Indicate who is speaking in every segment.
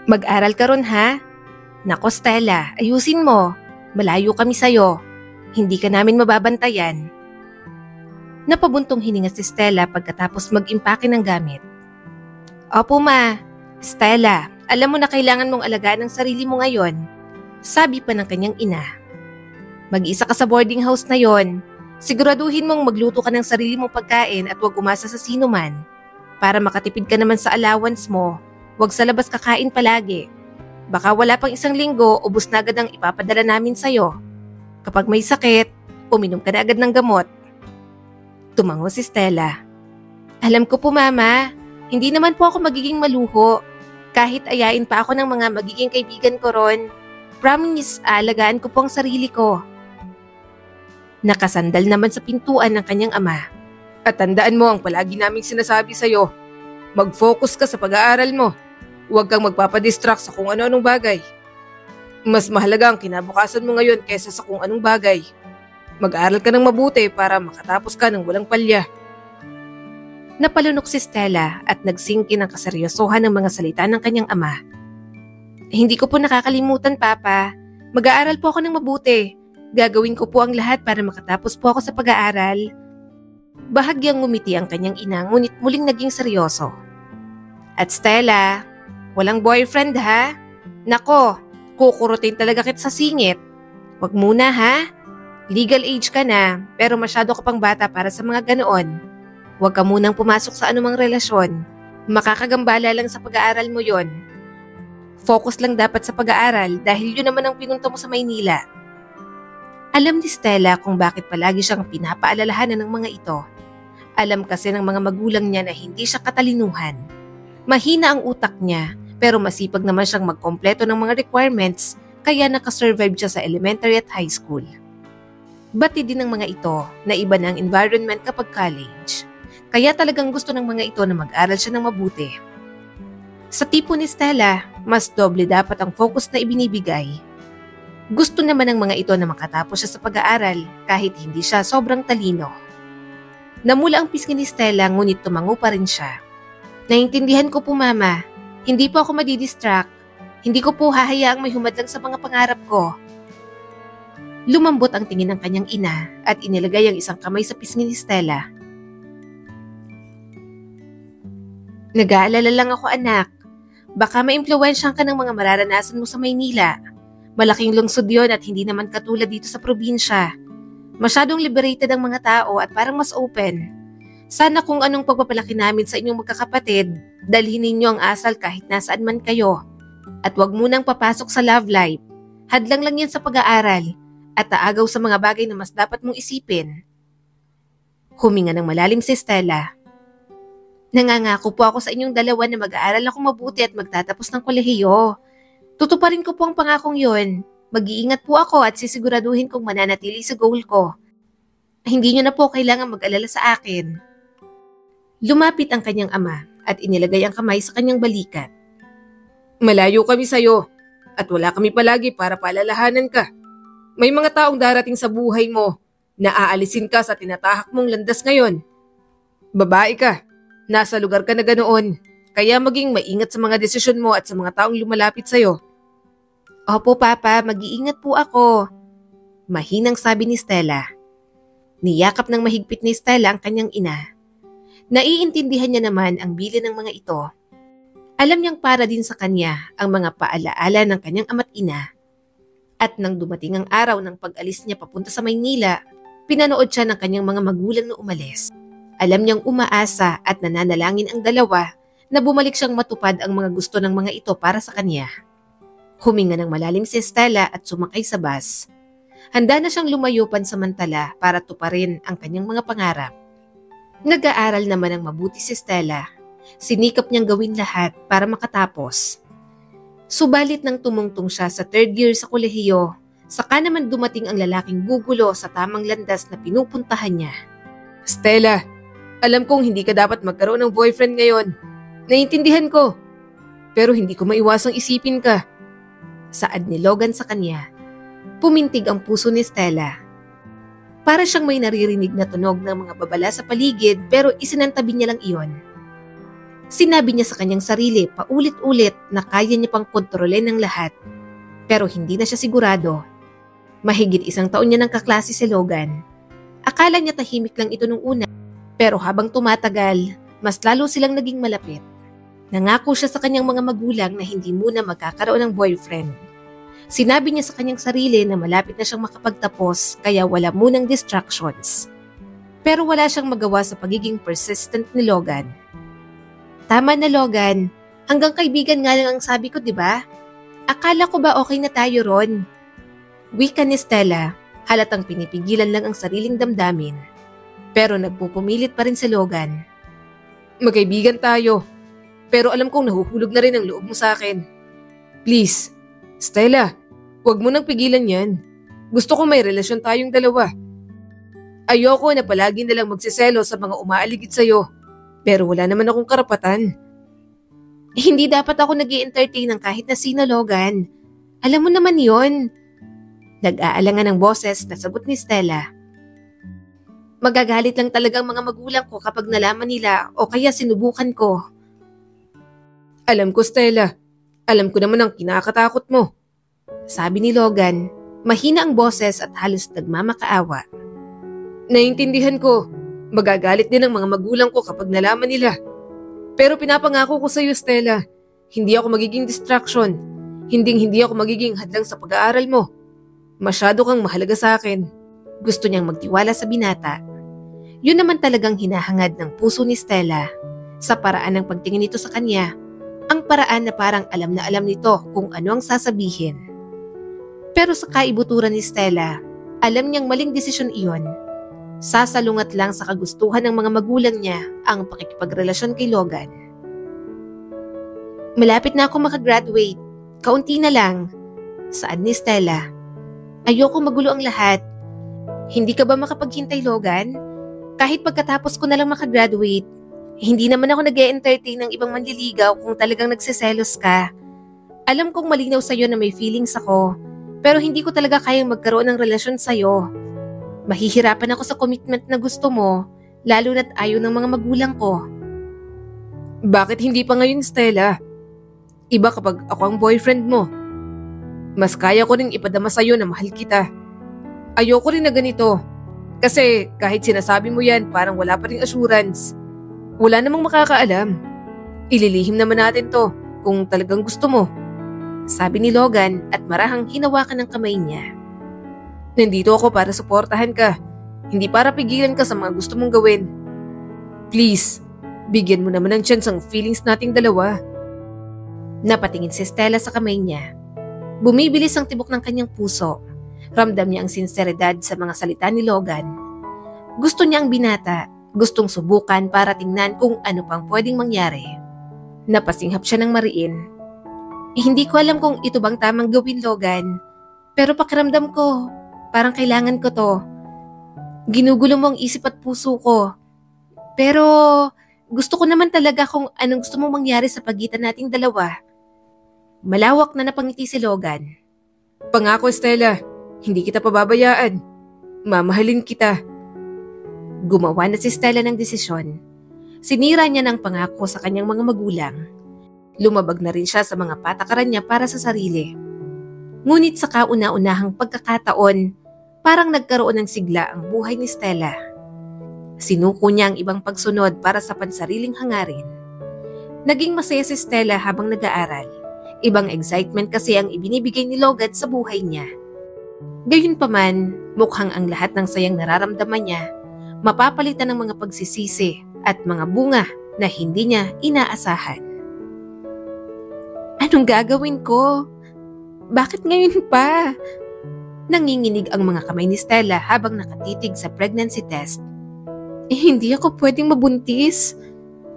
Speaker 1: Mag-aral ka ron ha? Nako Stella, ayusin mo. Malayo kami sa'yo. Hindi ka namin mababantayan. Napabuntong hininga si Stella pagkatapos mag-impake ng gamit. Opo ma. Stella, alam mo na kailangan mong alagaan ang sarili mo ngayon. Sabi pa ng kanyang ina. Mag-isa ka sa boarding house na yon. Siguraduhin mong magluto ka ng sarili mong pagkain at huwag umasa sa sino man. Para makatipid ka naman sa allowance mo, huwag sa labas kakain palagi. Baka wala pang isang linggo, ubos na agad ang ipapadala namin sa'yo. Kapag may sakit, uminom ka na agad ng gamot. Tumango si Stella. Alam ko po mama, hindi naman po ako magiging maluho. Kahit ayain pa ako ng mga magiging kaibigan ko ron, promise alagaan ko po ang sarili ko. Nakasandal naman sa pintuan ng kanyang ama. At tandaan mo ang palagi naming sinasabi sa'yo. Mag-focus ka sa pag-aaral mo. Huwag kang magpapadistract sa kung ano-anong bagay. Mas mahalaga ang kinabukasan mo ngayon kaysa sa kung anong bagay. Mag-aaral ka ng mabuti para makatapos ka ng walang palya. Napalunok si Stella at nagsingkin ang kaseryosohan ng mga salita ng kanyang ama. Hindi ko po nakakalimutan, Papa. Mag-aaral po ako ng mabuti. Gagawin ko po ang lahat para makatapos po ako sa pag-aaral. Bahagyang ngumiti ang kanyang ina ngunit muling naging seryoso. At Stella, walang boyfriend ha? Nako, kukurutin talaga kita sa singit. Wag muna ha? Legal age ka na pero masyado ka pang bata para sa mga ganoon. Huwag ka munang pumasok sa anumang relasyon. Makakagambala lang sa pag-aaral mo yon. Focus lang dapat sa pag-aaral dahil yun naman ang pinunta mo sa Maynila. Alam ni Stella kung bakit palagi siyang pinapaalalahanan ng mga ito. Alam kasi ng mga magulang niya na hindi siya katalinuhan. Mahina ang utak niya pero masipag naman siyang magkompleto ng mga requirements kaya nakasurvive siya sa elementary at high school. Batid din ng mga ito na iba na ang environment kapag college. Kaya talagang gusto ng mga ito na mag-aral siya ng mabuti. Sa tipo ni Stella, mas doble dapat ang focus na ibinibigay. Gusto naman ng mga ito na makatapos siya sa pag-aaral kahit hindi siya sobrang talino. Namula ang pisngi ni Stella ngunit tumango pa rin siya. Naintindihan ko po mama, hindi po ako madidistract. Hindi ko po hahayaang may humadlang sa mga pangarap ko. Lumambot ang tingin ng kanyang ina at inilagay ang isang kamay sa pisngi ni Stella. Nag-aalala lang ako anak. Baka maimpluwensyahan ka ng mga mararanasan mo sa Maynila. Malaking lungsod yon at hindi naman katulad dito sa probinsya. Masyadong liberated ang mga tao at parang mas open. Sana kung anong pagpapalaki namin sa inyong magkakapatid, dalhin ninyo ang asal kahit nasaan man kayo. At huwag munang papasok sa love life. Hadlang lang yan sa pag-aaral at taagaw sa mga bagay na mas dapat mong isipin. Huminga ng malalim si Stella. Nangangako po ako sa inyong dalawa na mag-aaral ako mabuti at magtatapos ng kolehiyo. Tutuparin ko po ang pangakong yon. Mag-iingat po ako at sisiguraduhin kong mananatili sa goal ko. Hindi niyo na po kailangan mag-alala sa akin. Lumapit ang kanyang ama at inilagay ang kamay sa kanyang balikat. Malayo kami sa'yo at wala kami palagi para paalalahanan ka. May mga taong darating sa buhay mo na aalisin ka sa tinatahak mong landas ngayon. Babae ka. Nasa lugar ka na ganoon, kaya maging maingat sa mga desisyon mo at sa mga taong lumalapit sa'yo. Opo, Papa, mag-iingat po ako. Mahinang sabi ni Stella. Niyakap ng mahigpit ni Stella ang kanyang ina. Naiintindihan niya naman ang bilin ng mga ito. Alam niyang para din sa kanya ang mga paalaala ng kanyang ama't ina. At nang dumating ang araw ng pag-alis niya papunta sa Maynila, pinanood siya ng kanyang mga magulang na umalis. Alam niyang umaasa at nananalangin ang dalawa na bumalik siyang matupad ang mga gusto ng mga ito para sa kanya. Huminga ng malalim si Stella at sumakay sa bus. Handa na siyang lumayo pansamantala para tuparin ang kanyang mga pangarap. Nag-aaral naman ang mabuti si Stella. Sinikap niyang gawin lahat para makatapos. Subalit nang tumungtong siya sa third year sa kolehiyo, saka naman dumating ang lalaking gugulo sa tamang landas na pinupuntahan niya. Stella, alam kong hindi ka dapat magkaroon ng boyfriend ngayon. Naiintindihan ko. Pero hindi ko maiwasang isipin ka. Saad ni Logan sa kanya. Pumintig ang puso ni Stella. Para siyang may naririnig na tunog ng mga babala sa paligid pero isinantabi niya lang iyon. Sinabi niya sa kanyang sarili paulit-ulit na kaya niya pang kontrolin ang lahat. Pero hindi na siya sigurado. Mahigit 1 taon niya ng kaklase si Logan. Akala niya tahimik lang ito nung una, pero habang tumatagal, mas lalo silang naging malapit. Nangako siya sa kanyang mga magulang na hindi muna magkakaroon ng boyfriend. Sinabi niya sa kanyang sarili na malapit na siyang makapagtapos kaya wala munang distractions. Pero wala siyang magawa sa pagiging persistent ni Logan. Tama na Logan, hanggang kaibigan nga lang ang sabi ko, di ba? Akala ko ba okay na tayo ron? Wika ni Stella, halatang pinipigilan lang ang sariling damdamin. Pero nagpupumilit pa rin si Logan. Magkaibigan tayo, pero alam kong nahuhulog na rin ang loob mo sa akin. Please, Stella, huwag mo nang pigilan yan. Gusto ko may relasyon tayong dalawa. Ayoko na palagi nalang magsiselo sa mga umaaligid sa'yo. Pero wala naman akong karapatan. Hindi dapat ako nag-i-entertain ng kahit na sino, Logan. Alam mo naman yon. Nag-aalangan ng boses na sagot ni Stella. Magagalit lang talaga ang mga magulang ko kapag nalaman nila o kaya sinubukan ko. Alam ko, Stella. Alam ko naman ang kinakatakot mo. Sabi ni Logan, mahina ang boses at halos nagmamakaawa. Naiintindihan ko. Magagalit din ang mga magulang ko kapag nalaman nila. Pero pinapangako ko sa iyo, Stella, hindi ako magiging distraction. Hindi ako magiging hadlang sa pag-aaral mo. Masyado kang mahalaga sa akin. Gusto niyang magtiwala sa binata. Yun naman talagang hinahangad ng puso ni Stella. Sa paraan ng pagtingin nito sa kanya, ang paraan na parang alam na alam nito kung ano ang sasabihin. Pero sa kaibuturan ni Stella, alam niyang maling desisyon iyon. Sasalungat lang sa kagustuhan ng mga magulang niya ang pakikipagrelasyon kay Logan. Malapit na ako makagraduate. Kaunti na lang. Saad ni Stella. Ayoko magulo ang lahat. Hindi ka ba makapaghintay, Logan? Kahit pagkatapos ko na lang makagraduate, hindi naman ako nag-e-entertain ng ibang manliligaw kung talagang nagsiselos ka. Alam kong malinaw sa'yo na may feelings ako, pero hindi ko talaga kayang magkaroon ng relasyon sa'yo. Mahihirapan ako sa commitment na gusto mo, lalo na't ayaw ng mga magulang ko. Bakit hindi pa ngayon, Stella? Iba kapag ako ang boyfriend mo. Mas kaya ko rin ipadama sa'yo na mahal kita. Ayoko rin na ganito. Kasi kahit sinasabi mo yan, parang wala pa ring assurance. Wala namang makakaalam. Ililihim naman natin to kung talagang gusto mo. Sabi ni Logan at marahang hinawakan ng kamay niya. Nandito ako para suportahan ka, hindi para pigilan ka sa mga gusto mong gawin. Please, bigyan mo naman ng chance ang feelings nating dalawa. Napatingin si Stella sa kamay niya. Bumibilis ang tibok ng kanyang puso. Ramdam niya ang sinseridad sa mga salita ni Logan. Gusto niya ang binata, gustong subukan para tingnan kung ano pang pwedeng mangyari. Napasinghap siya ng mariin. Hindi ko alam kung ito bang tamang gawin, Logan. Pero pakiramdam ko, parang kailangan ko to. Ginugulo mo ang isip at puso ko. Pero gusto ko naman talaga kung anong gusto mong mangyari sa pagitan nating dalawa. Malawak na napangiti si Logan. Pangako, Stella, hindi kita pababayaan. Mamahalin kita. Gumawa na si Stella ng desisyon. Sinira niya ng pangako sa kanyang mga magulang. Lumabag na rin siya sa mga patakaran niya para sa sarili. Ngunit sa kauna-unahang pagkakataon, parang nagkaroon ng sigla ang buhay ni Stella. Sinuko niya ang ibang pagsunod para sa pansariling hangarin. Naging masaya si Stella habang nag-aaral. Ibang excitement kasi ang ibinibigay ni Logan sa buhay niya. Gayunpaman, mukhang ang lahat ng sayang nararamdaman niya, mapapalitan ng mga pagsisisi at mga bunga na hindi niya inaasahan. Anong gagawin ko? Bakit ngayon pa? Nanginginig ang mga kamay ni Stella habang nakatitig sa pregnancy test. Hindi ako pwedeng mabuntis.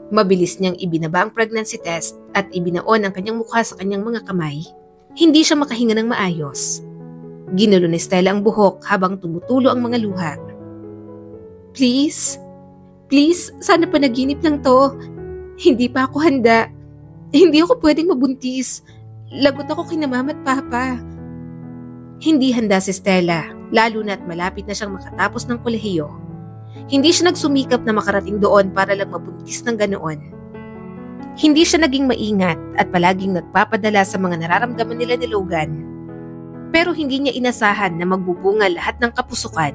Speaker 1: Mabilis niyang ibinaba ang pregnancy test at ibinaon ang kanyang mukha sa kanyang mga kamay. Hindi siya makahinga ng maayos. Ginulo ni Stella ang buhok habang tumutulo ang mga luha. Please, sana panaginip lang to. Hindi pa ako handa. Hindi ako pwedeng mabuntis. Lagot ako kina mama at papa. Hindi handa si Stella, lalo na't malapit na siyang makatapos ng kolehiyo. Hindi siya nagsumikap na makarating doon para lang mabuntis ng ganoon. Hindi siya naging maingat at palaging nagpapadala sa mga nararamdaman nila ni Logan. Pero hindi niya inasahan na magbubunga lahat ng kapusukan.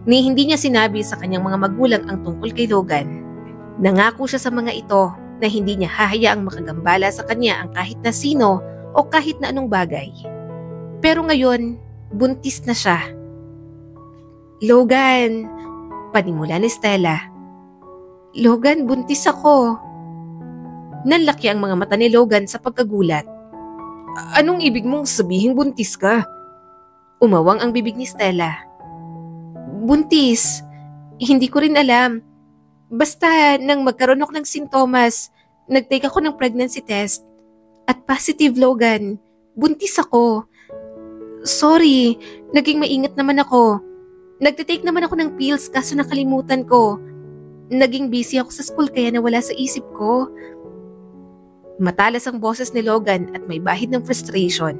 Speaker 1: Ni hindi niya sinabi sa kanyang mga magulang ang tungkol kay Logan. Nangako siya sa mga ito na hindi niya hahayaang makagambala sa kanya ang kahit na sino o kahit na anong bagay. Pero ngayon, buntis na siya. Logan, panimula ni Stella. Logan, buntis ako. Nanlaki ang mga mata ni Logan sa pagkagulat. Anong ibig mong sabihing buntis ka? Umawang ang bibig ni Stella. Buntis. Hindi ko rin alam. Basta nang magkaroon ako ng sintomas, nag-take ako ng pregnancy test. At positive, Logan. Buntis ako. Sorry, naging maingat naman ako. Nagtitake naman ako ng pills kaso nakalimutan ko. Naging busy ako sa school kaya nawala sa isip ko. Matalas ang boses ni Logan at may bahid ng frustration.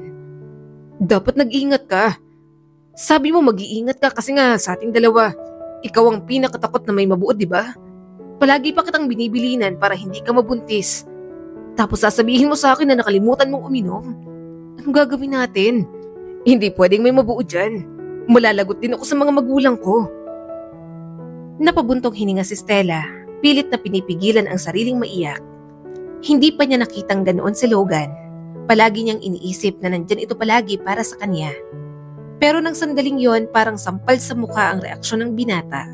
Speaker 1: Dapat nag-iingat ka. Sabi mo mag-iingat ka kasi nga sa ating dalawa, ikaw ang pinakatakot na may mabuod, di ba? Palagi pa kitang binibilinan para hindi ka mabuntis. Tapos sasabihin mo sa akin na nakalimutan mong uminom. Anong gagawin natin? Hindi pwedeng may mabuo dyan. Malalagot din ako sa mga magulang ko. Napabuntong hininga si Stella, pilit na pinipigilan ang sariling maiyak. Hindi pa niya nakitang ganoon si Logan. Palagi niyang iniisip na nandyan ito palagi para sa kanya. Pero nang sandaling yon, parang sampal sa mukha ang reaksyon ng binata.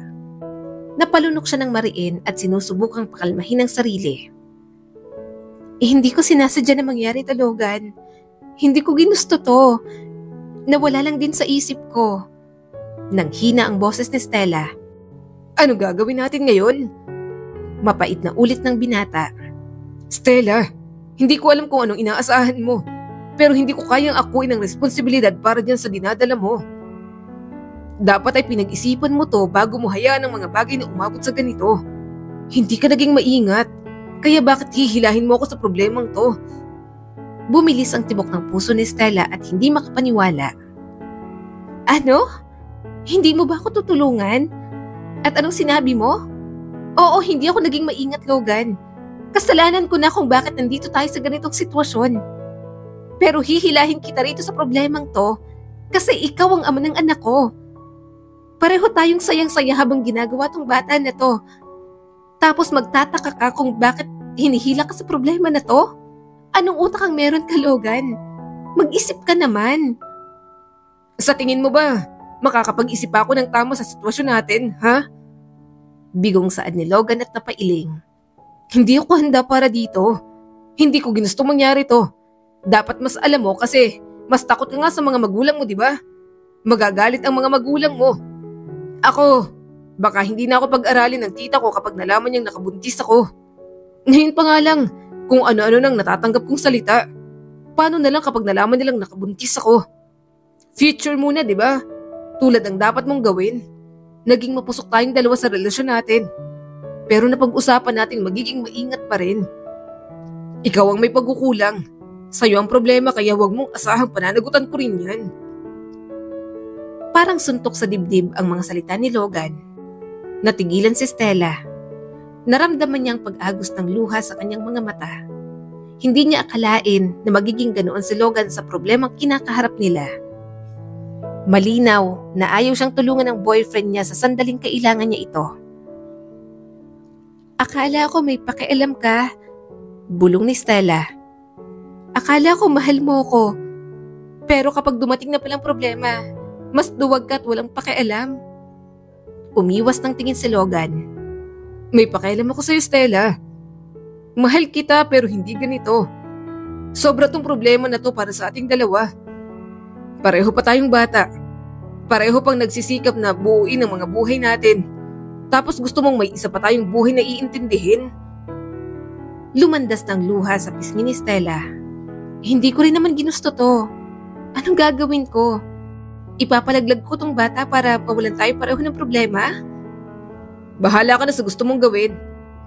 Speaker 1: Napalunok siya ng mariin at sinusubukang pakalmahin ang sarili. Hindi ko sinasadya na mangyari ito, Logan. Hindi ko ginusto to. Nawala lang din sa isip ko. Nanghina ang boses ni Stella. Ano gagawin natin ngayon? Mapait na ulit ng binata. Stella, hindi ko alam kung anong inaasahan mo. Pero hindi ko kayang akuin ang responsibilidad para dyan sa dinadala mo. Dapat ay pinag-isipan mo to bago mo hayaan ang mga bagay na umabot sa ganito. Hindi ka naging maingat. Kaya bakit hihilahin mo ako sa problemang to? Bumilis ang tibok ng puso ni Stella at hindi makapaniwala. Ano? Hindi mo ba ako tutulungan? At anong sinabi mo? Oo, hindi ako naging maingat, Logan. Kasalanan ko na kung bakit nandito tayo sa ganitong sitwasyon. Pero hihilahin kita rito sa problemang to kasi ikaw ang ama ng anak ko. Pareho tayong sayang-saya habang ginagawa tong bata na to. Tapos magtataka ka kung bakit hinihila ka sa problema na to? Anong utak ang meron ka, Logan? Mag-isip ka naman. Sa tingin mo ba, makakapag-isip ako ng tama sa sitwasyon natin, ha? Bigong saad ni Logan at napailing. Hindi ako handa para dito. Hindi ko ginusto mangyari to. Dapat mas alam mo kasi mas takot ka nga sa mga magulang mo, di ba? Magagalit ang mga magulang mo. Ako, baka hindi na ako pag-aralin ng tita ko kapag nalaman niyang nakabuntis ako. Ngayon pa nga lang, kung ano-ano nang natatanggap kong salita. Paano na lang kapag nalaman nilang nakabuntis ako? Future muna, di ba? Tulad ang dapat mong gawin. Naging mapusok tayong dalawa sa relasyon natin. Pero napag-usapan nating magiging maingat pa rin. Ikaw ang may pagkukulang. Sa'yo ang problema kaya huwag mong asahang pananagutan ko rin yan. Parang suntok sa dibdib ang mga salita ni Logan. Natigilan si Stella. Naramdaman niya ang pag-agos ng luha sa kanyang mga mata. Hindi niya akalain na magiging ganoon si Logan sa problemang kinakaharap nila. Malinaw na ayaw siyang tulungan ng boyfriend niya sa sandaling kailangan niya ito. Akala ko may pakialam ka, bulong ni Stella. Akala ko mahal mo ko, pero kapag dumating na palang problema, mas duwag ka at walang pakialam. Umiwas ng tingin si Logan. May pakialam ako sa'yo, Stella. Mahal kita pero hindi ganito. Sobra tong problema na to para sa ating dalawa. Pareho pa tayong bata. Pareho pang nagsisikap na buuin ang mga buhay natin. Tapos gusto mong may isa pa tayong buhay na iintindihin? Lumandas ng luha sa pisngi ni Stella. Hindi ko rin naman ginusto to. Anong gagawin ko? Ipapalaglag ko tong bata para pawalan tayo pareho ng problema? Bahala ka na sa gusto mong gawin.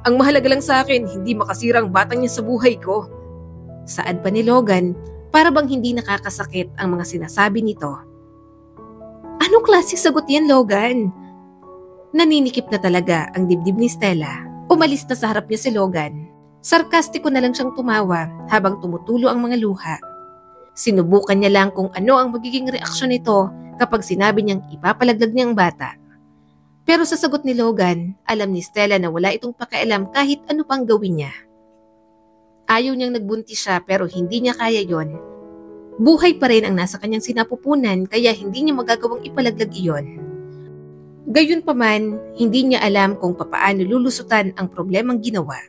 Speaker 1: Ang mahalaga lang sa akin, hindi makasira ang batang niya sa buhay ko. Saad pa ni Logan, para bang hindi nakakasakit ang mga sinasabi nito. Anong klase sagot yan, Logan? Naninikip na talaga ang dibdib ni Stella. Umalis na sa harap niya si Logan. Sarkastiko na lang siyang tumawa habang tumutulo ang mga luha. Sinubukan niya lang kung ano ang magiging reaksyon nito kapag sinabi niyang ipapalaglag niya ang bata. Pero sa sagot ni Logan, alam ni Stella na wala itong pakialam kahit ano pang gawin niya. Ayaw niyang nagbuntis siya pero hindi niya kaya yon. Buhay pa rin ang nasa kanyang sinapupunan kaya hindi niya magagawang ipalaglag iyon. Gayunpaman, hindi niya alam kung papaano lulusutan ang problemang ginawa.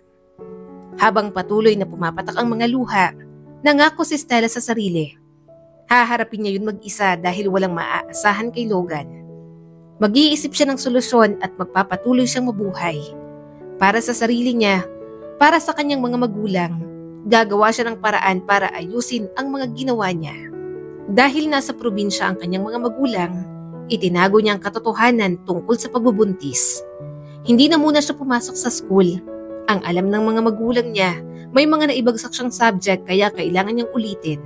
Speaker 1: Habang patuloy na pumapatak ang mga luha, nangako si Stella sa sarili. Haharapin niya yun mag-isa dahil walang maaasahan kay Logan. Mag-iisip siya ng solusyon at magpapatuloy siyang mabuhay. Para sa sarili niya, para sa kanyang mga magulang, gagawa siya ng paraan para ayusin ang mga ginawa niya. Dahil nasa probinsya ang kanyang mga magulang, itinago niya ang katotohanan tungkol sa pagbubuntis. Hindi na muna siya pumasok sa school. Ang alam ng mga magulang niya, may mga naibagsak siyang subject kaya kailangan niyang ulitin.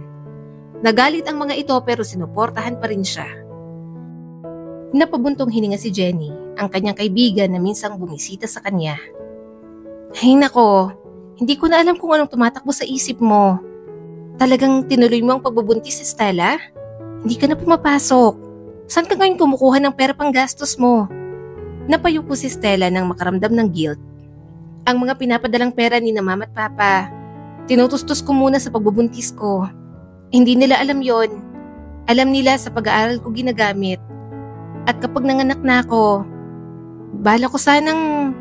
Speaker 1: Nagalit ang mga ito pero sinuportahan pa rin siya. Napabuntong hininga si Jenny, ang kanyang kaibigan na minsang bumisita sa kanya. Ay nako, hindi ko na alam kung anong tumatakbo sa isip mo. Talagang tinuloy mo ang pagbubuntis si Stella? Hindi ka na pumapasok. Saan ka ngayon kumukuha ng pera pang gastos mo? Napayuko si Stella nang makaramdam ng guilt. Ang mga pinapadalang pera ni na mama at papa, tinutustos ko muna sa pagbubuntis ko. Hindi nila alam yon. Alam nila sa pag-aaral ko ginagamit. At kapag nanganak na ako, bala ko sanang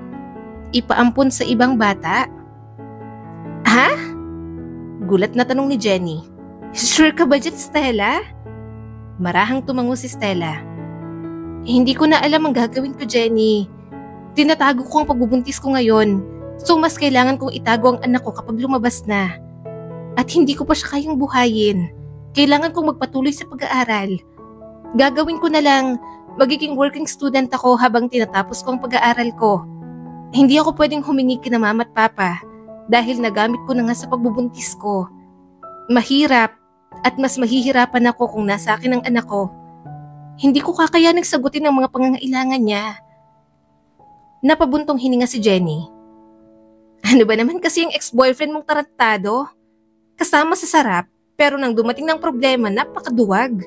Speaker 1: ipaampon sa ibang bata. Ha? Gulat na tanong ni Jenny. Sure ka ba dyan, Stella? Marahang tumango si Stella. Hindi ko na alam ang gagawin ko, Jenny. Tinatago ko ang pagbubuntis ko ngayon. So mas kailangan kong itago ang anak ko kapag lumabas na. At hindi ko pa siya kayang buhayin. Kailangan kong magpatuloy sa pag-aaral. Gagawin ko na lang, magiging working student ako habang tinatapos ko ang pag-aaral ko. Hindi ako pwedeng humingi kina mama at papa dahil nagamit ko na nga sa pagbubuntis ko. Mahirap at mas mahihirapan ako kung nasa akin ang anak ko. Hindi ko kakayanang sagutin ang mga pangangailangan niya. Napabuntong hininga si Jenny. Ano ba naman kasi yung ex-boyfriend mong tarantado? Kasama sa sarap, pero nang dumating ng problema, napakaduwag.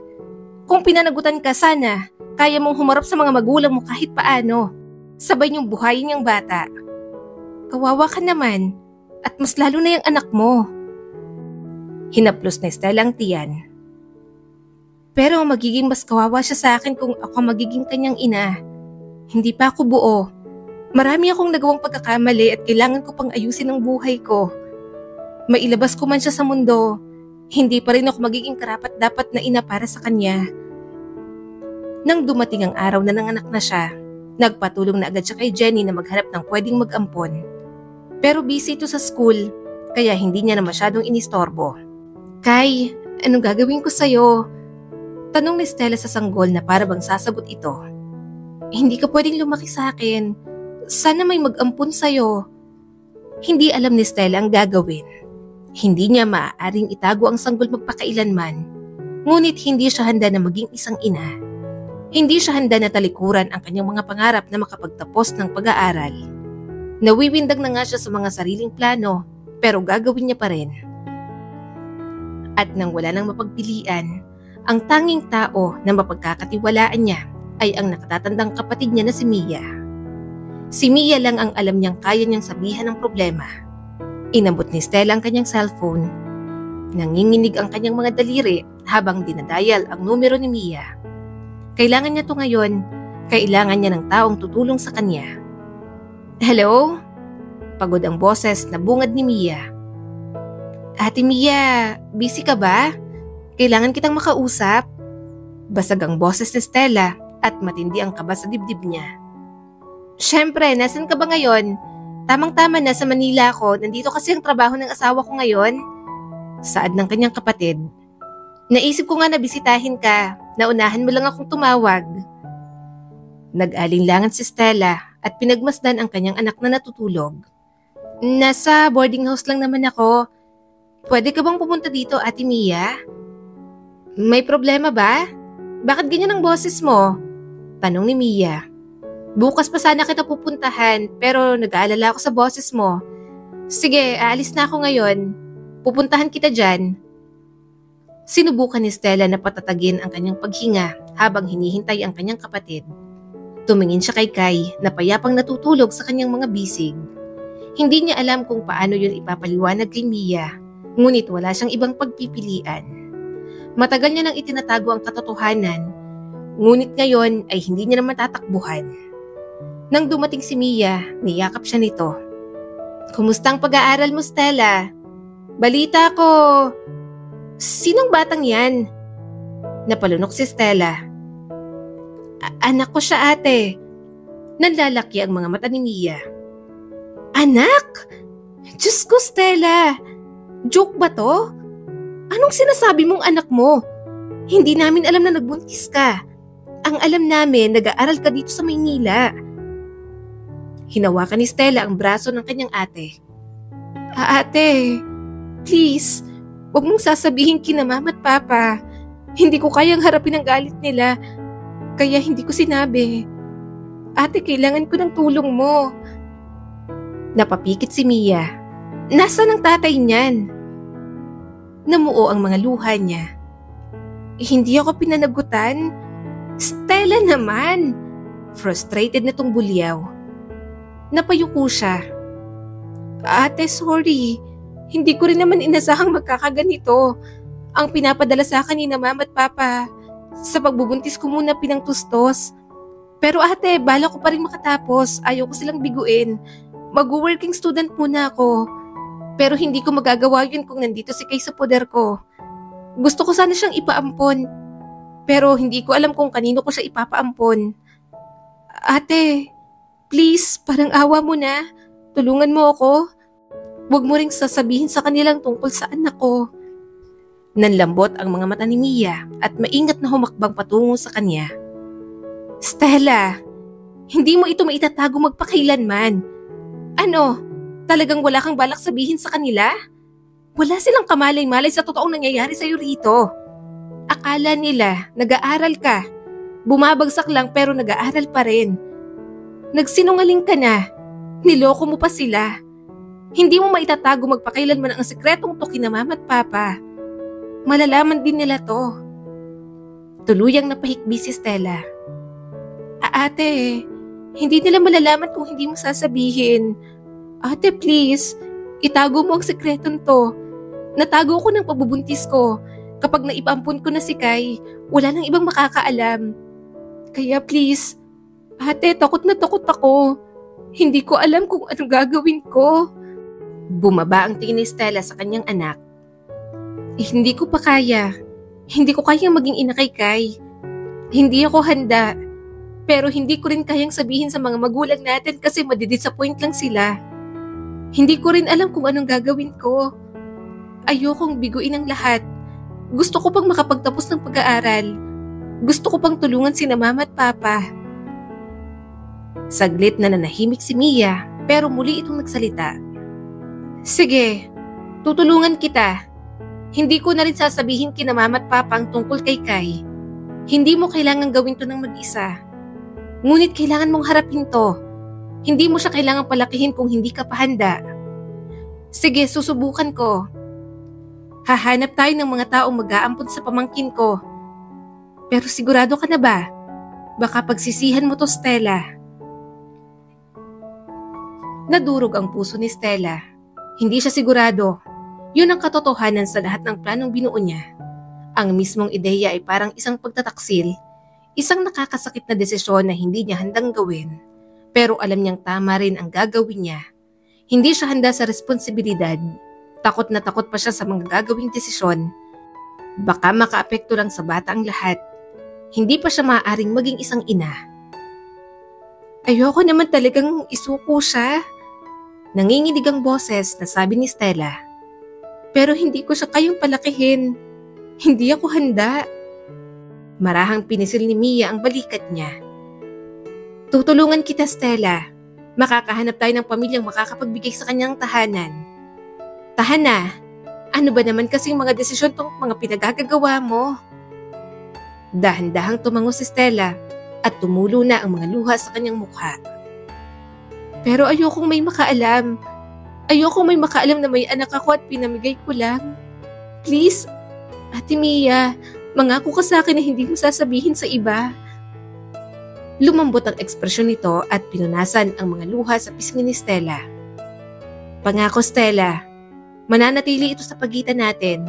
Speaker 1: Kung pinanagutan ka sana, kaya mong humarap sa mga magulang mo kahit paano. Sabay niyong buhayin yung bata. Kawawa ka naman, at mas lalo na yung anak mo. Hinaplos na Stella ang tiyan. Pero magiging mas kawawa siya sa akin kung ako magiging kanyang ina. Hindi pa ako buo. Marami akong nagawang pagkakamali at kailangan ko pang ayusin ang buhay ko. Mailabas ko man siya sa mundo, hindi pa rin ako magiging karapat-dapat na ina para sa kanya. Nang dumating ang araw na nanganak na siya, nagpatulong na agad siya kay Jenny na maghanap ng pwedeng mag-ampon. Pero busy ito sa school, kaya hindi niya na masyadong inistorbo. Kai, anong gagawin ko sa'yo? Tanong ni Stella sa sanggol na para bang sasagot ito. Hindi ka pwedeng lumaki sa akin. Sana may mag-ampun sa'yo. Hindi alam ni Stella ang gagawin. Hindi niya maaaring itago ang sanggol magpakailanman. Ngunit hindi siya handa na maging isang ina. Hindi siya handa na talikuran ang kanyang mga pangarap na makapagtapos ng pag-aaral. Nawiwindang na nga siya sa mga sariling plano, pero gagawin niya pa rin. At nang wala nang mapagpilian, ang tanging tao na mapagkakatiwalaan niya ay ang nakatatandang kapatid niya na si Mia. Si Mia lang ang alam niyang kaya niyang sabihan ng problema. Inabot ni Stella ang kanyang cellphone. Nanginginig ang kanyang mga daliri habang dinadayal ang numero ni Mia. Kailangan niya to ngayon. Kailangan niya ng taong tutulong sa kanya. Hello? Pagod ang boses na bungad ni Mia. Ate Mia, busy ka ba? Kailangan kitang makausap. Basag ang boses ni Stella at matindi ang kaba sa dibdib niya. Siyempre, nasan ka ba ngayon? Tamang-tama na sa Manila ako, nandito kasi ang trabaho ng asawa ko ngayon. Saad ng kanyang kapatid. Naisip ko nga na bisitahin ka, naunahan mo lang akong tumawag. Nag-alinlangan si Stella at pinagmasdan ang kanyang anak na natutulog. Nasa boarding house lang naman ako. Pwede ka bang pumunta dito, Ate Mia? May problema ba? Bakit ganyan ang boses mo? Tanong ni Mia. Bukas pa sana kita pupuntahan pero nag-aalala ako sa boses mo. Sige, aalis na ako ngayon. Pupuntahan kita dyan. Sinubukan ni Stella na patatagin ang kanyang paghinga habang hinihintay ang kanyang kapatid. Tumingin siya kay Kai na payapang natutulog sa kanyang mga bisig. Hindi niya alam kung paano yun ipapaliwanag kay Mia, ngunit wala siyang ibang pagpipilian. Matagal niya nang itinatago ang katotohanan, ngunit ngayon ay hindi niya na matatakbuhan. Nang dumating si Mia, niyakap siya nito. Kumusta ang pag-aaral mo, Stella? Balita ko. Sinong batang yan? Napalunok si Stella. Anak ko siya, ate. Nanlalaki ang mga mata ni Mia. Anak? Diyos ko, Stella. Joke ba to? Anong sinasabi mong anak mo? Hindi namin alam na nagbuntis ka. Ang alam namin, nag-aaral ka dito sa Maynila. Hinawakan ni Stella ang braso ng kanyang ate. Ate, please, huwag mong sasabihin kina mama at papa. Hindi ko kayang harapin ang galit nila, kaya hindi ko sinabi. Ate, kailangan ko ng tulong mo. Napapikit si Mia. Nasaan ang tatay niyan? Namuo ang mga luha niya. Hindi ako pinanagutan. Stella naman. Frustrated na tong bulyaw. Napayuko siya. Ate, sorry. Hindi ko rin naman inasahang magkakaganito. Ang pinapadala sa akin ni na mama at papa. Sa pagbubuntis ko muna pinangtustos. Pero ate, bala ko pa rin makatapos. Ayaw ko silang biguin. Mag-working student muna ako. Pero hindi ko magagawa yun kung nandito si Kay sa poder ko. Gusto ko sana siyang ipaampon. Pero hindi ko alam kung kanino ko siya ipapaampon. Ate, please, parang awa mo na. Tulungan mo ako. Huwag mo ring sasabihin sa kanilang tungkol sa anak ko. Nanlambot ang mga mata ni Mia at maingat na humakbang patungo sa kanya. Stella, hindi mo ito maitatago magpakailanman. Ano, talagang wala kang balak sabihin sa kanila? Wala silang kamalay-malay sa totoong nangyayari sa'yo rito. Akala nila, nag-aaral ka. Bumabagsak lang pero nag-aaral pa rin. Nagsinungaling ka na. Niloko mo pa sila. Hindi mo maitatago magpakailanman ang sekretong to kina mama at papa. Malalaman din nila to. Tuluyang napahikbi si Stella. Ate, hindi nila malalaman kung hindi mo sasabihin. Ate, please, itago mo ang sekretong to. Natago ko ng pagbubuntis ko. Kapag naipampun ko na si Kai, wala nang ibang makakaalam. Kaya please, ate, takot na takot ako. Hindi ko alam kung anong gagawin ko. Bumaba ang tingin ni Stella sa kanyang anak. Hindi ko pa kaya. Hindi ko kayang maging ina kay Kai. Hindi ako handa. Pero hindi ko rin kayang sabihin sa mga magulang natin kasi madidisappoint lang sila. Hindi ko rin alam kung anong gagawin ko. Ayokong biguin ang lahat. Gusto ko pang makapagtapos ng pag-aaral. Gusto ko pang tulungan sina mama at papa. Saglit na nanahimik si Mia pero muli itong nagsalita. Sige, tutulungan kita. Hindi ko na rin sasabihin kina mama at papa ang tungkol kay Kai. Hindi mo kailangan gawin to ng mag-isa. Ngunit kailangan mong harapin to. Hindi mo siya kailangang palakihin kung hindi ka pa handa. Sige, susubukan ko. Hahanap tayo ng mga taong mag-aampon sa pamangkin ko. Pero sigurado ka na ba? Baka pagsisihan mo to, Stella. Nadurog ang puso ni Stella. Hindi siya sigurado. Yun ang katotohanan sa lahat ng planong binuo niya. Ang mismong ideya ay parang isang pagtataksil, isang nakakasakit na desisyon na hindi niya handang gawin. Pero alam niyang tama rin ang gagawin niya. Hindi siya handa sa responsibilidad. Takot na takot pa siya sa mga gagawing desisyon. Baka makaapekto lang sa bata ang lahat. Hindi pa siya maaaring maging isang ina. Ayoko naman talagang isuko siya. Nanginginig ang boses na sabi ni Stella. Pero hindi ko siya kayang palakihin. Hindi ako handa. Marahang pinisil ni Mia ang balikat niya. Tutulungan kita, Stella. Makakahanap tayo ng pamilyang makakapagbigay sa kanyang tahanan. Tahana? Ano ba naman kasing mga desisyon tong mga pinagagagawa mo? Dahan-dahang tumango si Stella at tumulo na ang mga luha sa kanyang mukha. Pero ayokong may makaalam. Ayoko may makaalam na may anak ako at pinamigay ko lang. Please, Ate Mia, mangako ka sa akin na hindi mo sasabihin sa iba. Lumambot ang ekspresyon nito at pinunasan ang mga luha sa pisngi ni Stella. Pangako Stella, mananatili ito sa pagitan natin.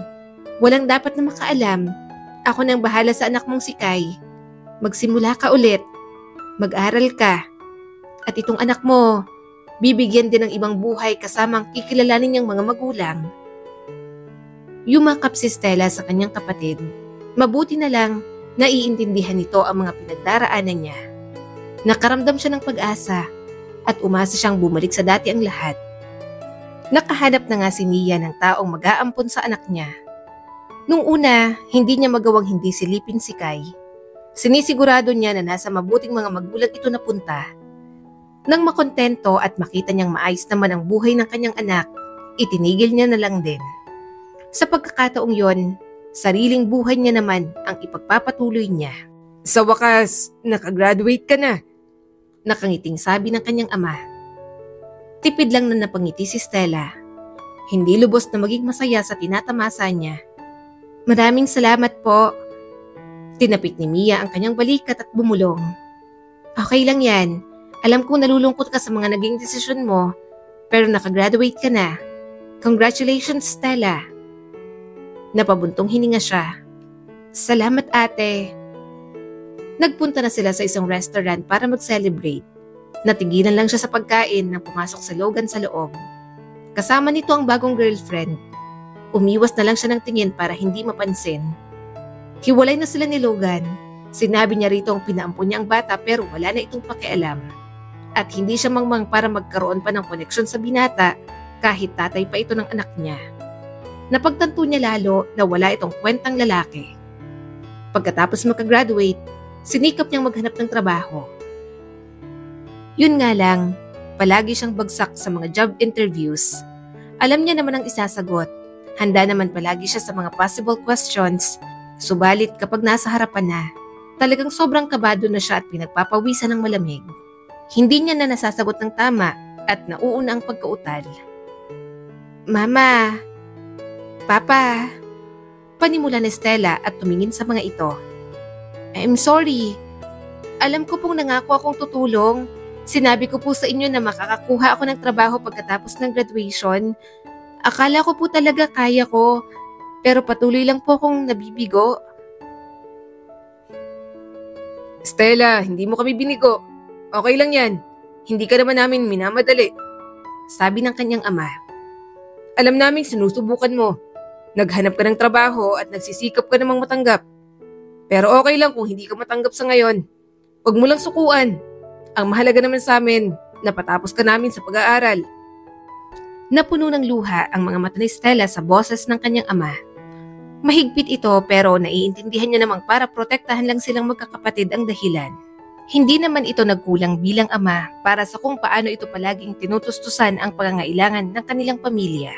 Speaker 1: Walang dapat na makaalam. Ako nang bahala sa anak mong si Kai. Magsimula ka ulit. Mag-aral ka. At itong anak mo, bibigyan din ng ibang buhay kasamang kikilalanin niyang mga magulang. Yumakap si Stella sa kanyang kapatid. Mabuti na lang naiintindihan nito ang mga pinagdaraanan niya. Nakaramdam siya ng pag-asa at umasa siyang bumalik sa dati ang lahat. Nakahanap na nga si Mia ng taong mag-aampon sa anak niya. Nung una, hindi niya magawang hindi silipin si Kai. Sinisigurado niya na nasa mabuting mga magulang ito napunta. Nang makontento at makita niyang maayos naman ang buhay ng kanyang anak, itinigil niya na lang din. Sa pagkakataong yon, sariling buhay niya naman ang ipagpapatuloy niya. Sa wakas, nakagraduate ka na. Nakangiting sabi ng kanyang ama. Tipid lang na napangiti si Stella. Hindi lubos na maging masaya sa tinatamasa niya. Maraming salamat po. Tinapik ni Mia ang kanyang balikat at bumulong. Okay lang yan. Alam kong nalulungkot ka sa mga naging desisyon mo, pero nakagraduate ka na. Congratulations, Stella. Napabuntong hininga siya. Salamat, ate. Nagpunta na sila sa isang restaurant para mag-celebrate. Natigilan lang siya sa pagkain nang pumasok si Logan sa loob. Kasama nito ang bagong girlfriend. Umiwas na lang siya ng tingin para hindi mapansin. Hiwalay na sila ni Logan. Sinabi niya rito ang pinaampun niya ang bata pero wala na itong pakialam. At hindi siya mangmang para magkaroon pa ng koneksyon sa binata kahit tatay pa ito ng anak niya. Napagtanto niya lalo na wala itong kwentang lalaki. Pagkatapos makagraduate, sinikap niyang maghanap ng trabaho. Yun nga lang, palagi siyang bagsak sa mga job interviews. Alam niya naman ang isasagot. Handa naman palagi siya sa mga possible questions. Subalit kapag nasa harapan na, talagang sobrang kabado na siya at pinagpapawisan ng malamig. Hindi niya na nasasagot ng tama at nauuna ang pagkautal. Mama, Papa, panimula ni Stella at tumingin sa mga ito. I'm sorry. Alam ko pong nangako akong tutulong. Sinabi ko po sa inyo na makakakuha ako ng trabaho pagkatapos ng graduation. Akala ko po talaga kaya ko, pero patuloy lang po akong nabibigo. Stella, hindi mo kami binigo. Okay lang yan. Hindi ka naman namin minamadali. Sabi ng kanyang ama. Alam namin sinusubukan mo. Naghanap ka ng trabaho at nagsisikap ka namang matanggap. Pero okay lang kung hindi ka matanggap sa ngayon. Huwag mo lang sukuan. Ang mahalaga naman sa amin, napatapos ka namin sa pag-aaral. Napuno ng luha ang mga mata ni Stella sa boses ng kanyang ama. Mahigpit ito pero naiintindihan niya namang para protektahan lang silang magkakapatid ang dahilan. Hindi naman ito nagkulang bilang ama para sa kung paano ito palaging tinutustusan ang pangangailangan ng kanilang pamilya.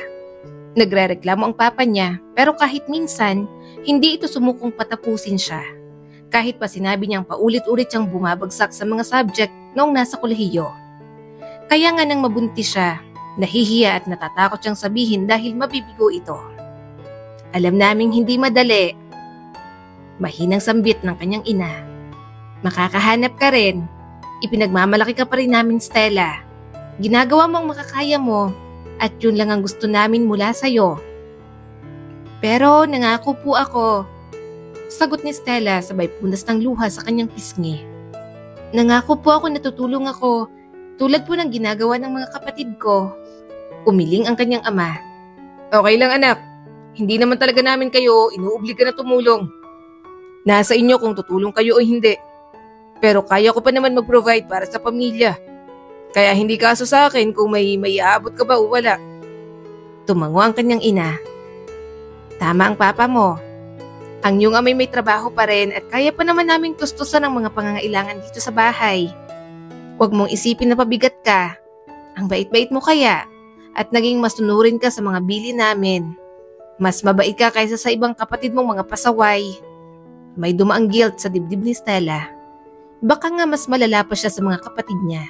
Speaker 1: Nagrereklamo ang papa niya pero kahit minsan, hindi ito sumukong patapusin siya. Kahit pa sinabi niyang paulit-ulit siyang bumabagsak sa mga subject noong nasa kolehiyo. Kaya nga nang mabuntis siya, nahihiya at natatakot siyang sabihin dahil mabibigo ito. Alam naming hindi madali. Mahinang sambit ng kanyang ina. Makakahanap ka rin. Ipinagmamalaki ka pa rin namin, Stella. Ginagawa mo ang makakaya mo at yun lang ang gusto namin mula sa'yo. Pero nangako po ako. Sagot ni Stella sabay punas ng luha sa kanyang pisngi. Nangako po ako na tutulong ako tulad po ng ginagawa ng mga kapatid ko. Umiling ang kanyang ama. Okay lang anak. Hindi naman talaga namin kayo inuobliga na tumulong. Nasa inyo kung tutulong kayo o hindi. Pero kaya ko pa naman mag-provide para sa pamilya. Kaya hindi kaso sa akin kung may aabot ka ba o wala. Tumango ang kanyang ina. Tama ang papa mo. Ang iyong amay may trabaho pa rin at kaya pa naman naming tustusan ang mga pangangailangan dito sa bahay. Huwag mong isipin na pabigat ka. Ang bait-bait mo kaya at naging masunurin ka sa mga bili namin. Mas mabait ka kaysa sa ibang kapatid mong mga pasaway. May dumaang guilt sa dibdib ni Stella. Baka nga mas malala pa siya sa mga kapatid niya.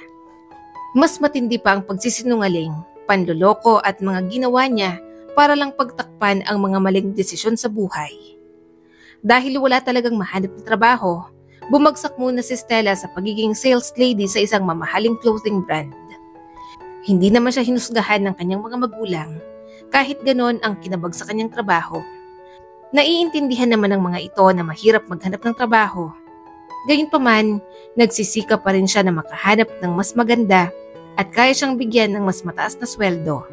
Speaker 1: Mas matindi pa ang pagsisinungaling panloloko at mga ginawa niya para lang pagtakpan ang mga maling desisyon sa buhay. Dahil wala talagang mahanap na trabaho, bumagsak muna si Stella sa pagiging sales lady sa isang mamahaling clothing brand. Hindi naman siya hinusgahan ng kanyang mga magulang, kahit ganon ang kinabag sa kanyang trabaho. Naiintindihan naman ng mga ito na mahirap maghanap ng trabaho. Gayunpaman, nagsisikap pa rin siya na makahanap ng mas maganda at kaya siyang bigyan ng mas mataas na sweldo.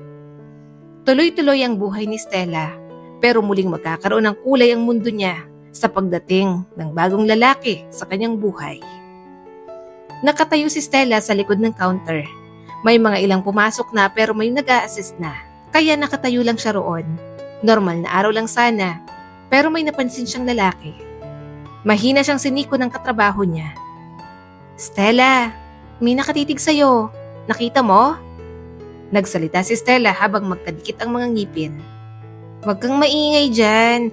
Speaker 1: Tuloy-tuloy ang buhay ni Stella, pero muling magkakaroon ng kulay ang mundo niya sa pagdating ng bagong lalaki sa kanyang buhay. Nakatayo si Stella sa likod ng counter. May mga ilang pumasok na pero may nag-a-assist na, kaya nakatayo lang siya roon. Normal na araw lang sana, pero may napansin siyang lalaki. Mahina siyang siniko ng katrabaho niya. "Stella, may nakatitig sa'yo. Nakita mo?" Nagsalita si Stella habang magkadikit ang mga ngipin. "Huwag kang maingay dyan.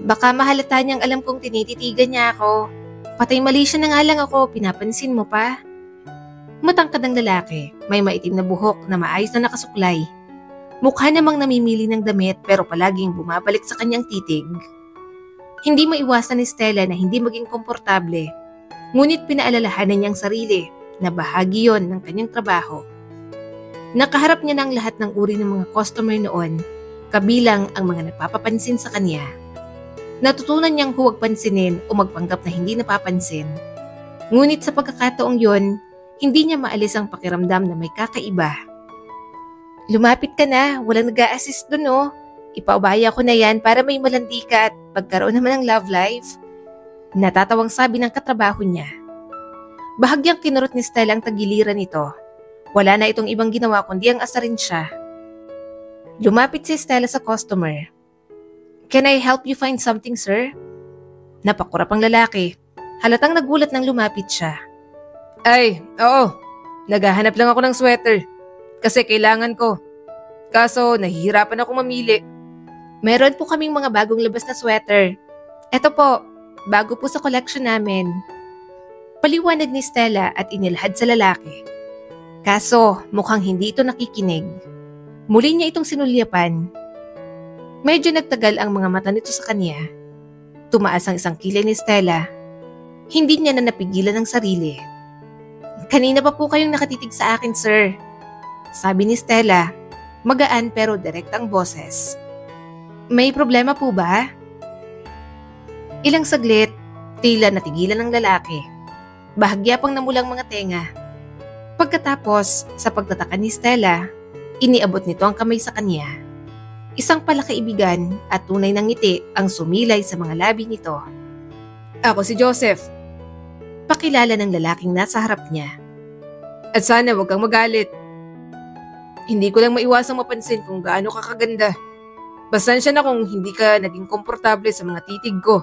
Speaker 1: Baka mahalata niyang alam kong tinititigan niya ako. Patay mali siya na nga lang ako, pinapansin mo pa?" Matangkad ang lalaki, may maitim na buhok na maayos na nakasuklay. Mukha namang namimili ng damit pero palaging bumabalik sa kanyang titig. Hindi maiwasan ni Stella na hindi maging komportable, ngunit pinaalalahanan niyang sarili na bahagi yon ng kanyang trabaho. Nakaharap niya ng lahat ng uri ng mga customer noon, kabilang ang mga nagpapapansin sa kanya. Natutunan niyang huwag pansinin o magpanggap na hindi napapansin. Ngunit sa pagkakataong yon, hindi niya maalis ang pakiramdam na may kakaiba. "Lumapit ka na, walang nag-a-assist dun oh. Ipaubaya ko na yan para may malandi ka at pagkaroon naman ng love life." Natatawang sabi ng katrabaho niya. Bahagyang kinurot ni Stella ang tagiliran nito. Wala na itong ibang ginawa kundi ang asarin siya. Lumapit si Stella sa customer. "Can I help you find something, sir?" Napakurap ang lalaki. Halatang nagulat nang lumapit siya. "Ay, oo. Naghahanap lang ako ng sweater. Kasi kailangan ko. Kaso nahihirapan ako mamili." "Meron po kaming mga bagong labas na sweater. Eto po, bago po sa collection namin." Paliwanag ni Stella at inilahad sa lalaki. Kaso mukhang hindi ito nakikinig. Muli niya itong sinulyapan. Medyo nagtagal ang mga mata nito sa kanya. Tumaas ang isang kilay ni Stella. Hindi niya na napigilan ang sarili. "Kanina pa po kayong nakatitig sa akin, sir," sabi ni Stella. Magaan pero direct ang boses. "May problema po ba?" Ilang saglit, tila natigilan ng lalaki. Bahagya pang namulang mga tenga. Pagkatapos, sa pagtataka ni Stella, iniabot nito ang kamay sa kanya. Isang palakaibigan at tunay ng ngiti ang sumilay sa mga labi nito. "Ako si Joseph," pakilala ng lalaking nasa harap niya. "At sana huwag kang magalit. Hindi ko lang maiwasang mapansin kung gaano ka kaganda. Pasensya na kung hindi ka naging komportable sa mga titig ko."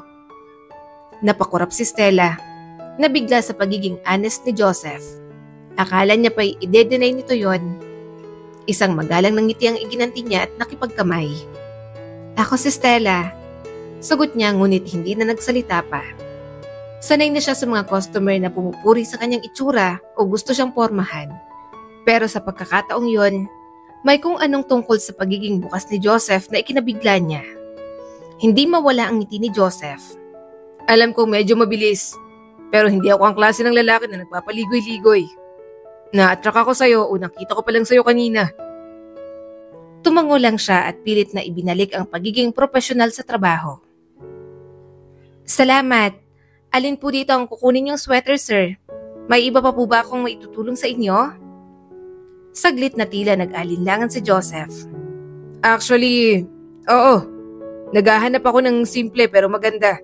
Speaker 1: Napakurap si Stella, nabigla sa pagiging honest ni Joseph. Akala niya pa'y ide-deny nito yon. Isang magalang ng ngiti ang iginanti niya at nakipagkamay. "Ako si Stella," sagot niya ngunit hindi na nagsalita pa. Sanay na siya sa mga customer na pumupuri sa kanyang itsura o gusto siyang pormahan. Pero sa pagkakataong yon, may kung anong tungkol sa pagiging bukas ni Joseph na ikinabigla niya. Hindi mawala ang ngiti ni Joseph. "Alam kong medyo mabilis, pero hindi ako ang klase ng lalaki na nagpapaligoy-ligoy. Na-attract ako sa'yo o nakita ko pa lang sa'yo kanina." Tumango lang siya at pilit na ibinalik ang pagiging profesional sa trabaho. "Salamat. Alin po dito ang kukunin yung sweater, sir? May iba pa po ba akong maitutulong sa inyo?" Saglit na tila nag-alinlangan si Joseph. "Actually, oo. Naghahanap ako ng simple pero maganda.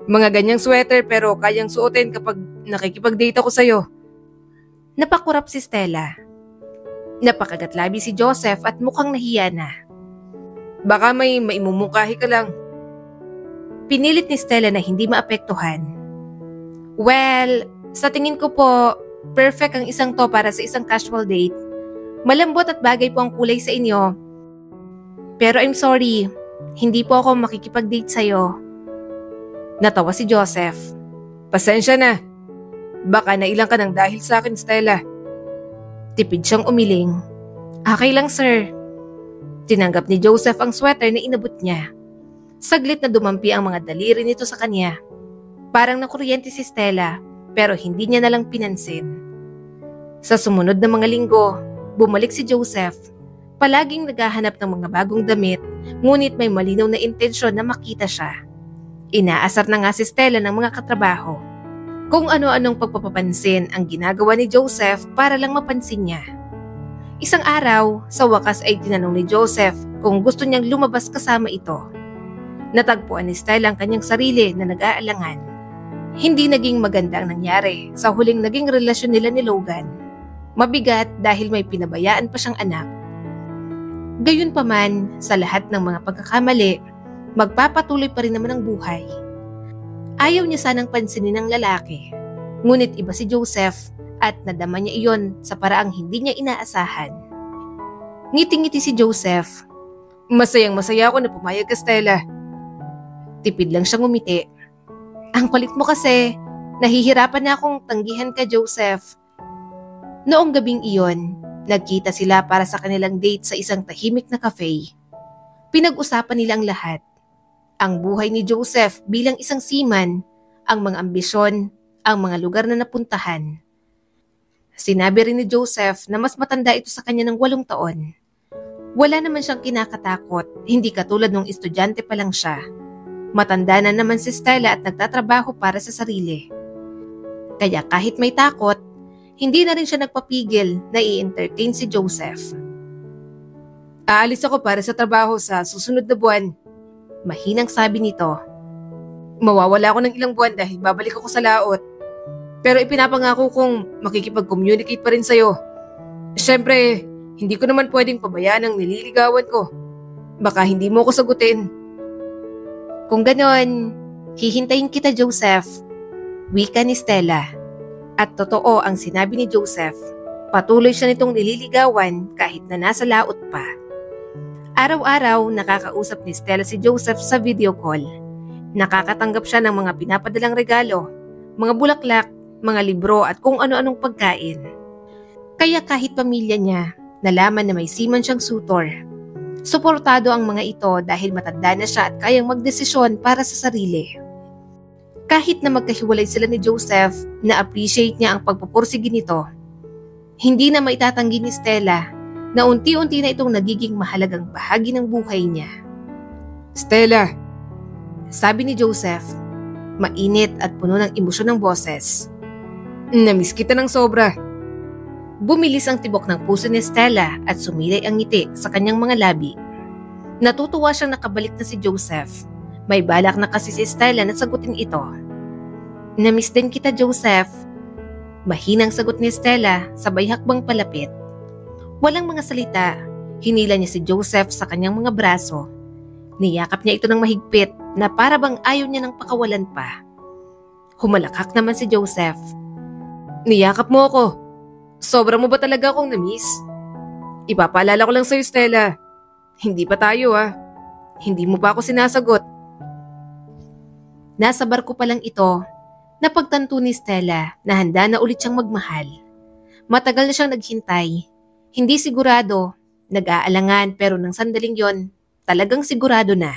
Speaker 1: Mga ganyang sweater pero kayang suotin kapag nakikipag-date ako sa'yo." Napakurap si Stella. Napakagatlabi si Joseph at mukhang nahiya na. "Baka may maimumukahi ka lang." Pinilit ni Stella na hindi maapektuhan. "Well, sa tingin ko po, perfect ang isang to para sa isang casual date. Malambot at bagay po ang kulay sa inyo. Pero I'm sorry, hindi po ako makikipag-date sa'yo." Natawa si Joseph. "Pasensya na. Baka nailang ka ng dahil sa akin, Stella." Tipid siyang umiling. Okay lang, sir. Tinanggap ni Joseph ang sweater na inabot niya. Saglit na dumampi ang mga daliri nito sa kanya. Parang nakuryente si Stella pero hindi niya nalang pinansin. Sa sumunod na mga linggo, bumalik si Joseph. Palaging naghahanap ng mga bagong damit, ngunit may malinaw na intensyon na makita siya. Inaasar na nga si Stella ng mga katrabaho. Kung ano-anong pagpapapansin ang ginagawa ni Joseph para lang mapansin niya. Isang araw, sa wakas ay tinanong ni Joseph kung gusto niyang lumabas kasama ito. Natagpuan ni Stella ang kanyang sarili na nag-aalangan. Hindi naging maganda ang nangyari sa huling naging relasyon nila ni Logan. Mabigat dahil may pinabayaan pa siyang anak. Gayunpaman, sa lahat ng mga pagkakamali, magpapatuloy pa rin naman ang buhay. Ayaw niya sanang pansinin ng lalaki, ngunit iba si Joseph at nadama niya iyon sa paraang hindi niya inaasahan. Ngiti-ngiti si Joseph. Masayang-masaya ako na pumayag ka, Stella. Tipid lang siyang ngumiti. Ang kulit mo kasi, nahihirapan na akong tanggihan ka, Joseph. Noong gabing iyon, nagkita sila para sa kanilang date sa isang tahimik na cafe. Pinag-usapan nila ang lahat. Ang buhay ni Joseph bilang isang seaman, ang mga ambisyon, ang mga lugar na napuntahan. Sinabi rin ni Joseph na mas matanda ito sa kanya ng 8 taon. Wala naman siyang kinakatakot, hindi katulad nung estudyante pa lang siya. Matanda na naman si Stella at nagtatrabaho para sa sarili. Kaya kahit may takot, hindi na rin siya nagpapigil na i-entertain si Joseph. Aalis ako para sa trabaho sa susunod na buwan. Mahinang sabi nito. Mawawala ako ng ilang buwan dahil babalik ako sa laot. Pero ipinapangako kong makikipag-communicate pa rin sa'yo. Siyempre, hindi ko naman pwedeng pabayaan ang nililigawan ko. Baka hindi mo ako sagutin. Kung ganon, hihintayin kita, Joseph. Wika ni Stella. At totoo ang sinabi ni Joseph. Patuloy siya nitong nililigawan kahit na nasa laot pa. Araw-araw nakakausap ni Stella si Joseph sa video call. Nakakatanggap siya ng mga pinapadalang regalo, mga bulaklak, mga libro at kung ano-anong pagkain. Kaya kahit pamilya niya, nalaman na may seaman siyang suitor. Suportado ang mga ito dahil matanda na siya at kayang magdesisyon para sa sarili. Kahit na magkahiwalay sila ni Joseph, na-appreciate niya ang pagpupursige nito. Hindi na maitatanggi ni Stella na unti-unti na itong nagiging mahalagang bahagi ng buhay niya. Stella, sabi ni Joseph, mainit at puno ng emosyon ng boses. Namiss kita ng sobra. Bumilis ang tibok ng puso ni Stella at sumilay ang ngiti sa kanyang mga labi. Natutuwa siyang nakabalik na si Joseph. May balak na kasi si Stella na sagutin ito. Namiss din kita, Joseph. Mahinang sagot ni Stella sabay hakbang palapit. Walang mga salita, hinila niya si Joseph sa kanyang mga braso. Niyakap niya ito ng mahigpit na para bang ayaw niya ng pakawalan pa. Humalakak naman si Joseph. Niyakap mo ako. Sobra mo ba talaga akong namiss? Ipapaalala ko lang sa'yo, Stella. Hindi pa tayo Hindi mo pa ako sinasagot. Nasa barko pa lang ito, napagtanto ni Stella na handa na ulit siyang magmahal. Matagal na siyang naghintay. Hindi sigurado, nag-aalangan pero nang sandaling yon, talagang sigurado na.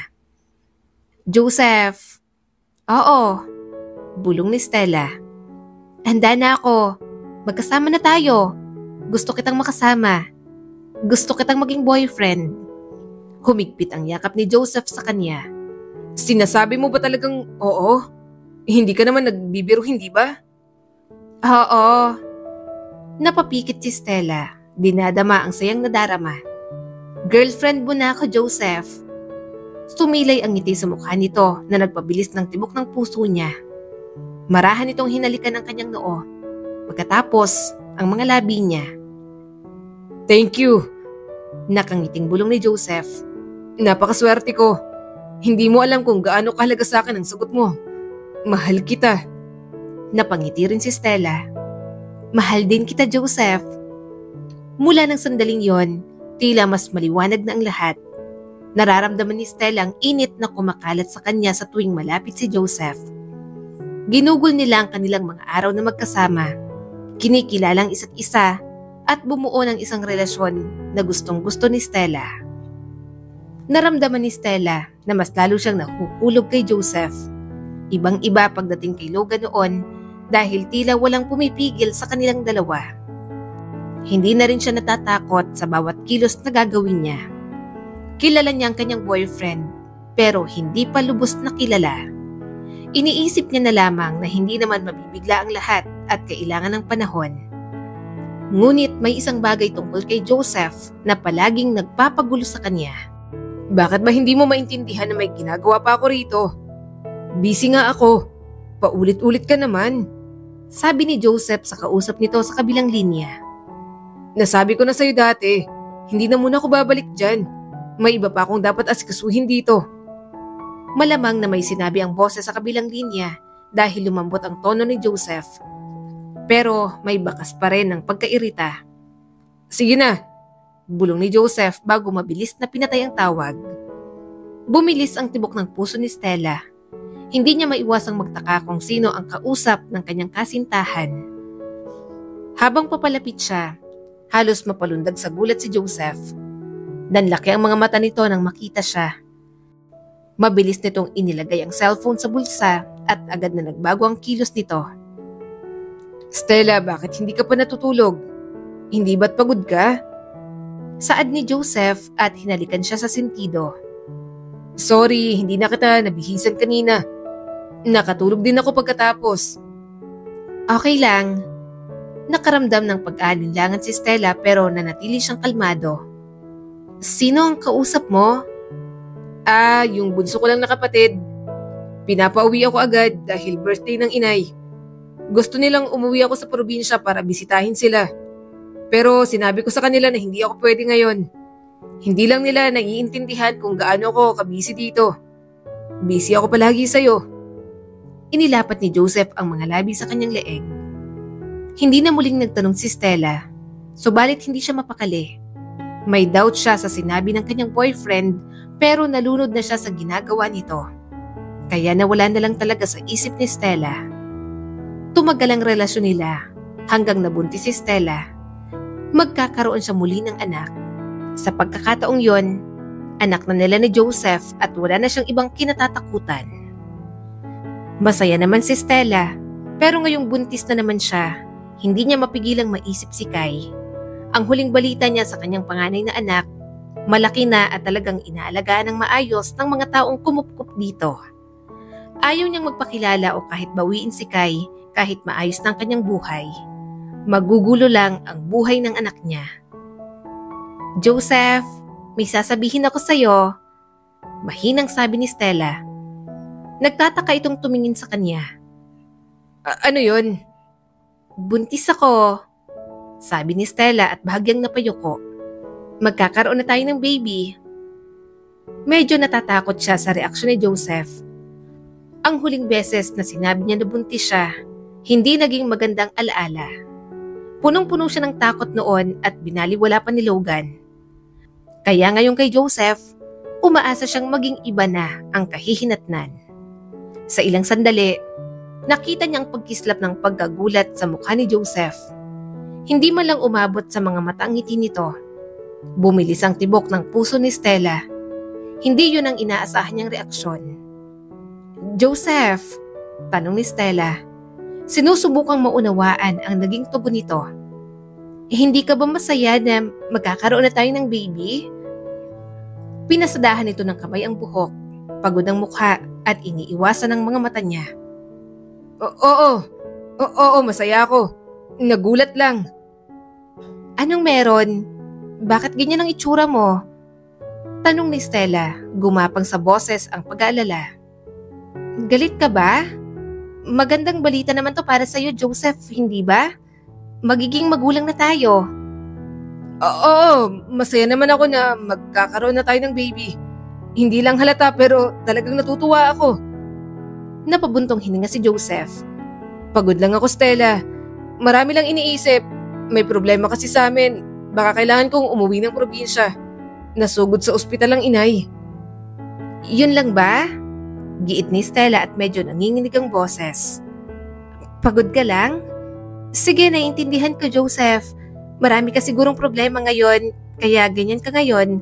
Speaker 1: Joseph. Oo, bulong ni Stella. Handa na ako. Magkasama na tayo. Gusto kitang makasama. Gusto kitang maging boyfriend. Humigpit ang yakap ni Joseph sa kanya. Sinasabi mo ba talagang oo? Hindi ka naman nagbibiro, hindi ba? Oo. Napapikit si Stella. Dinadama ang sayang nadarama. Girlfriend mo na ako, Joseph. Sumilay ang ngiti sa mukha nito na nagpabilis ng tibok ng puso niya. Marahan itong hinalikan ng kanyang noo. Pagkatapos, ang mga labi niya. Thank you. Nakangiting bulong ni Joseph. Napakaswerte ko. Hindi mo alam kung gaano kahalaga sa akin ang sagot mo. Mahal kita. Napangiti rin si Stella. Mahal din kita, Joseph. Mula ng sandaling yon, tila mas maliwanag na ang lahat. Nararamdaman ni Stella ang init na kumakalat sa kanya sa tuwing malapit si Joseph. Ginugol nila ang kanilang mga araw na magkasama. Kinikilalang isa't isa at bumuo ng isang relasyon na gustong-gusto ni Stella. Naramdaman ni Stella na mas lalo siyang nahuhulog kay Joseph. Ibang-iba pagdating kay Logan noon dahil tila walang pumipigil sa kanilang dalawa. Hindi na rin siya natatakot sa bawat kilos na gagawin niya. Kilala niya ang kanyang boyfriend pero hindi pa lubos na kilala. Iniisip niya na lamang na hindi naman mabibigla ang lahat at kailangan ng panahon. Ngunit may isang bagay tungkol kay Joseph na palaging nagpapagulo sa kanya. Bakit ba hindi mo maintindihan na may ginagawa pa ako rito? Busy nga ako. Paulit-ulit ka naman. Sabi ni Joseph sa kausap nito sa kabilang linya. Nasabi ko na sa'yo dati, hindi na muna ako babalik dyan. May iba pa akong dapat asikasuhin dito. Malamang na may sinabi ang boses sa kabilang linya dahil lumambot ang tono ni Joseph. Pero may bakas pa rin ng pagkairita. Sige na, bulong ni Joseph bago mabilis na pinatay ang tawag. Bumilis ang tibok ng puso ni Stella. Hindi niya maiwasang magtaka kung sino ang kausap ng kanyang kasintahan. Habang papalapit siya, halos mapalundag sa gulat si Joseph. Nanlaki ang mga mata nito nang makita siya. Mabilis nitong inilagay ang cellphone sa bulsa at agad na nagbago ang kilos nito. Stella, bakit hindi ka pa natutulog? Hindi ba't pagod ka? Saad ni Joseph at hinalikan siya sa sentido. Sorry, hindi na kita nabihisan kanina. Nakatulog din ako pagkatapos. Okay lang. Nakaramdam ng pag-aalinlangan si Stella pero nanatili siyang kalmado. Sino ang kausap mo? Yung bunso ko lang na kapatid. Pinapauwi ako agad dahil birthday ng inay. Gusto nilang umuwi ako sa probinsya para bisitahin sila. Pero sinabi ko sa kanila na hindi ako pwede ngayon. Hindi lang nila naiintindihan kung gaano ako kabisi dito. Busy ako palagi sa'yo. Inilapat ni Joseph ang mga labi sa kanyang leeg. Hindi na muling nagtanong si Stella, subalit hindi siya mapakali. May doubt siya sa sinabi ng kanyang boyfriend pero nalunod na siya sa ginagawa nito. Kaya nawala na lang talaga sa isip ni Stella. Tumagal ang relasyon nila hanggang nabuntis si Stella. Magkakaroon siya muli ng anak. Sa pagkakataong yon, anak na nila ni Joseph at wala na siyang ibang kinatatakutan. Masaya naman si Stella pero ngayong buntis na naman siya, hindi niya mapigilang maisip si Kai. Ang huling balita niya sa kanyang panganay na anak, malaki na at talagang inaalagaan ng maayos ng mga taong kumupkup dito. Ayaw niyang magpakilala o kahit bawiin si Kai kahit maayos ng kanyang buhay. Magugulo lang ang buhay ng anak niya. Joseph, may sasabihin ako sa'yo. Mahinang sabi ni Stella. Nagtataka itong tumingin sa kanya. Ano yun? Buntis ako. Sabi ni Stella at bahagyang napayuko. Magkakaroon na tayo ng baby. Medyo natatakot siya sa reaksyon ni Joseph. Ang huling beses na sinabi niya na buntis siya, hindi naging magandang alaala. Punong-puno siya ng takot noon at binaliwala pa ni Logan. Kaya ngayon kay Joseph, umaasa siyang maging iba na ang kahihinatnan. Sa ilang sandali, nakita niya ang pagkislap ng pagkagulat sa mukha ni Joseph. Hindi man lang umabot sa mga mata ang ngiti nito. Bumilis ang tibok ng puso ni Stella. Hindi yun ang inaasahan niyang reaksyon. Joseph, tanong ni Stella. Sinusubukang maunawaan ang naging tugon nito. Hindi ka ba masaya na magkakaroon na tayo ng baby? Pinasadahan nito ng kamay ang buhok, pagod ang mukha at iniiwasan ng mga mata niya. Oo, masaya ako. Nagulat lang. Anong meron? Bakit ganyan ang itsura mo? Tanong ni Stella, gumapang sa boses ang pag-aalala. Galit ka ba? Magandang balita naman to para sa'yo, Joseph, hindi ba? Magiging magulang na tayo. Oo, masaya naman ako na magkakaroon na tayo ng baby. Hindi lang halata pero talagang natutuwa ako. Napabuntong hininga si Joseph. Pagod lang ako, Stella. Marami lang iniisip. May problema kasi sa amin. Baka kailangan kong umuwi ng probinsya. Nasugod sa ospital ang inay. Yun lang ba? Giit ni Stella at medyo nanginginig ang boses. Pagod ka lang? Sige, naiintindihan ko, Joseph. Marami ka sigurong problema ngayon, kaya ganyan ka ngayon.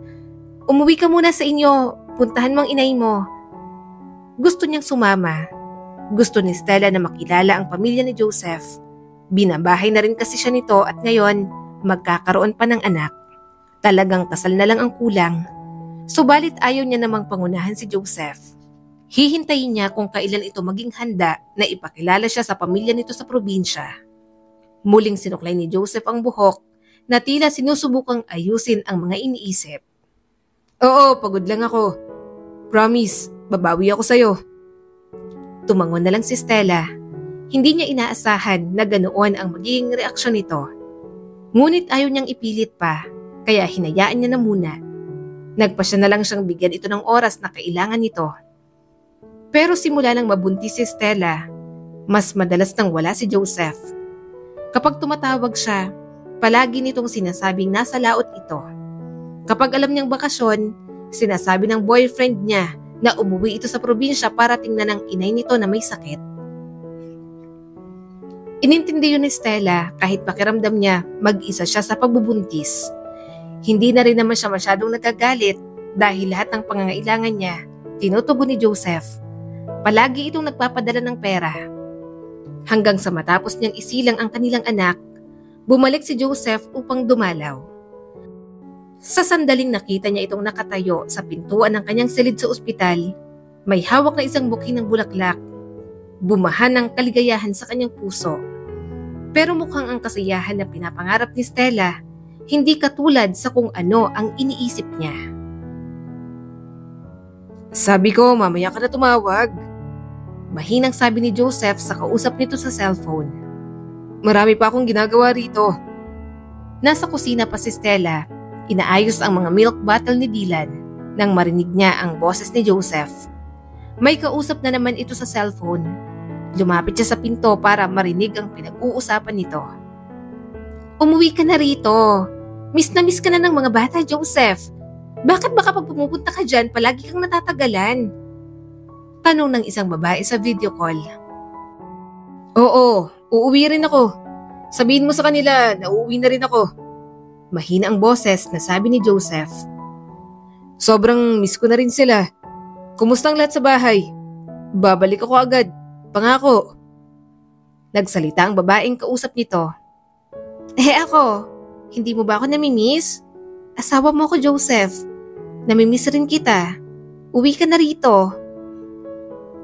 Speaker 1: Umuwi ka muna sa inyo, puntahan mo ang inay mo. Gusto niyang sumama. Gusto ni Stella na makilala ang pamilya ni Joseph. Binabahay na rin kasi siya nito at ngayon magkakaroon pa ng anak. Talagang kasal na lang ang kulang. Subalit ayaw niya namang pangunahan si Joseph. Hihintayin niya kung kailan ito maging handa na ipakilala siya sa pamilya nito sa probinsya. Muling sinuklay ni Joseph ang buhok na tila sinusubukang ayusin ang mga iniisip. Oo, pagod lang ako. Promise, babawi ako sa'yo. Tumangon na lang si Stella. Hindi niya inaasahan na ganoon ang magiging reaksyon nito. Ngunit ayaw niyang ipilit pa, kaya hinayaan niya na muna. Nagpasya na lang siyang bigyan ito ng oras na kailangan nito. Pero simula nang mabuntis si Stella, mas madalas nang wala si Joseph. Kapag tumatawag siya, palagi nitong sinasabing nasa laot ito. Kapag alam niyang bakasyon, sinasabi ng boyfriend niya na umuwi ito sa probinsya para tingnan ang inay nito na may sakit. Inintindi yun ni Stella kahit pakiramdam niya mag-isa siya sa pagbubuntis. Hindi na rin naman siya masyadong nagagalit dahil lahat ng pangangailangan niya tinutugon ni Joseph. Palagi itong nagpapadala ng pera. Hanggang sa matapos niyang isilang ang kanilang anak, bumalik si Joseph upang dumalaw. Sa sandaling nakita niya itong nakatayo sa pintuan ng kanyang silid sa ospital, may hawak na isang buking ng bulaklak. Bumahan ng kaligayahan sa kanyang puso. Pero mukhang ang kasiyahan na pinapangarap ni Stella, hindi katulad sa kung ano ang iniisip niya. Sabi ko, mamaya ka na tumawag. Mahinang sabi ni Joseph sa kausap nito sa cellphone. Marami pa akong ginagawa rito. Nasa kusina pa si Stella, inaayos ang mga milk bottle ni Dylan nang marinig niya ang boses ni Joseph. May kausap na naman ito sa cellphone. Lumapit siya sa pinto para marinig ang pinag-uusapan nito. Umuwi ka na rito. Miss na miss ka na ng mga bata, Joseph. Bakit ba kapag pumupunta ka dyan, palagi kang natatagalan? Tanong ng isang babae sa video call. Oo, uuwi rin ako. Sabihin mo sa kanila na uuwi na rin ako. Mahina ang boses na sabi ni Joseph. Sobrang miss ko na rin sila. Kumusta ang lahat sa bahay? Babalik ako agad. Pangako. Nagsalita ang babaeng kausap nito. Ako, hindi mo ba ako namimiss? Asawa mo ako, Joseph. Namimiss rin kita. Uwi ka na rito.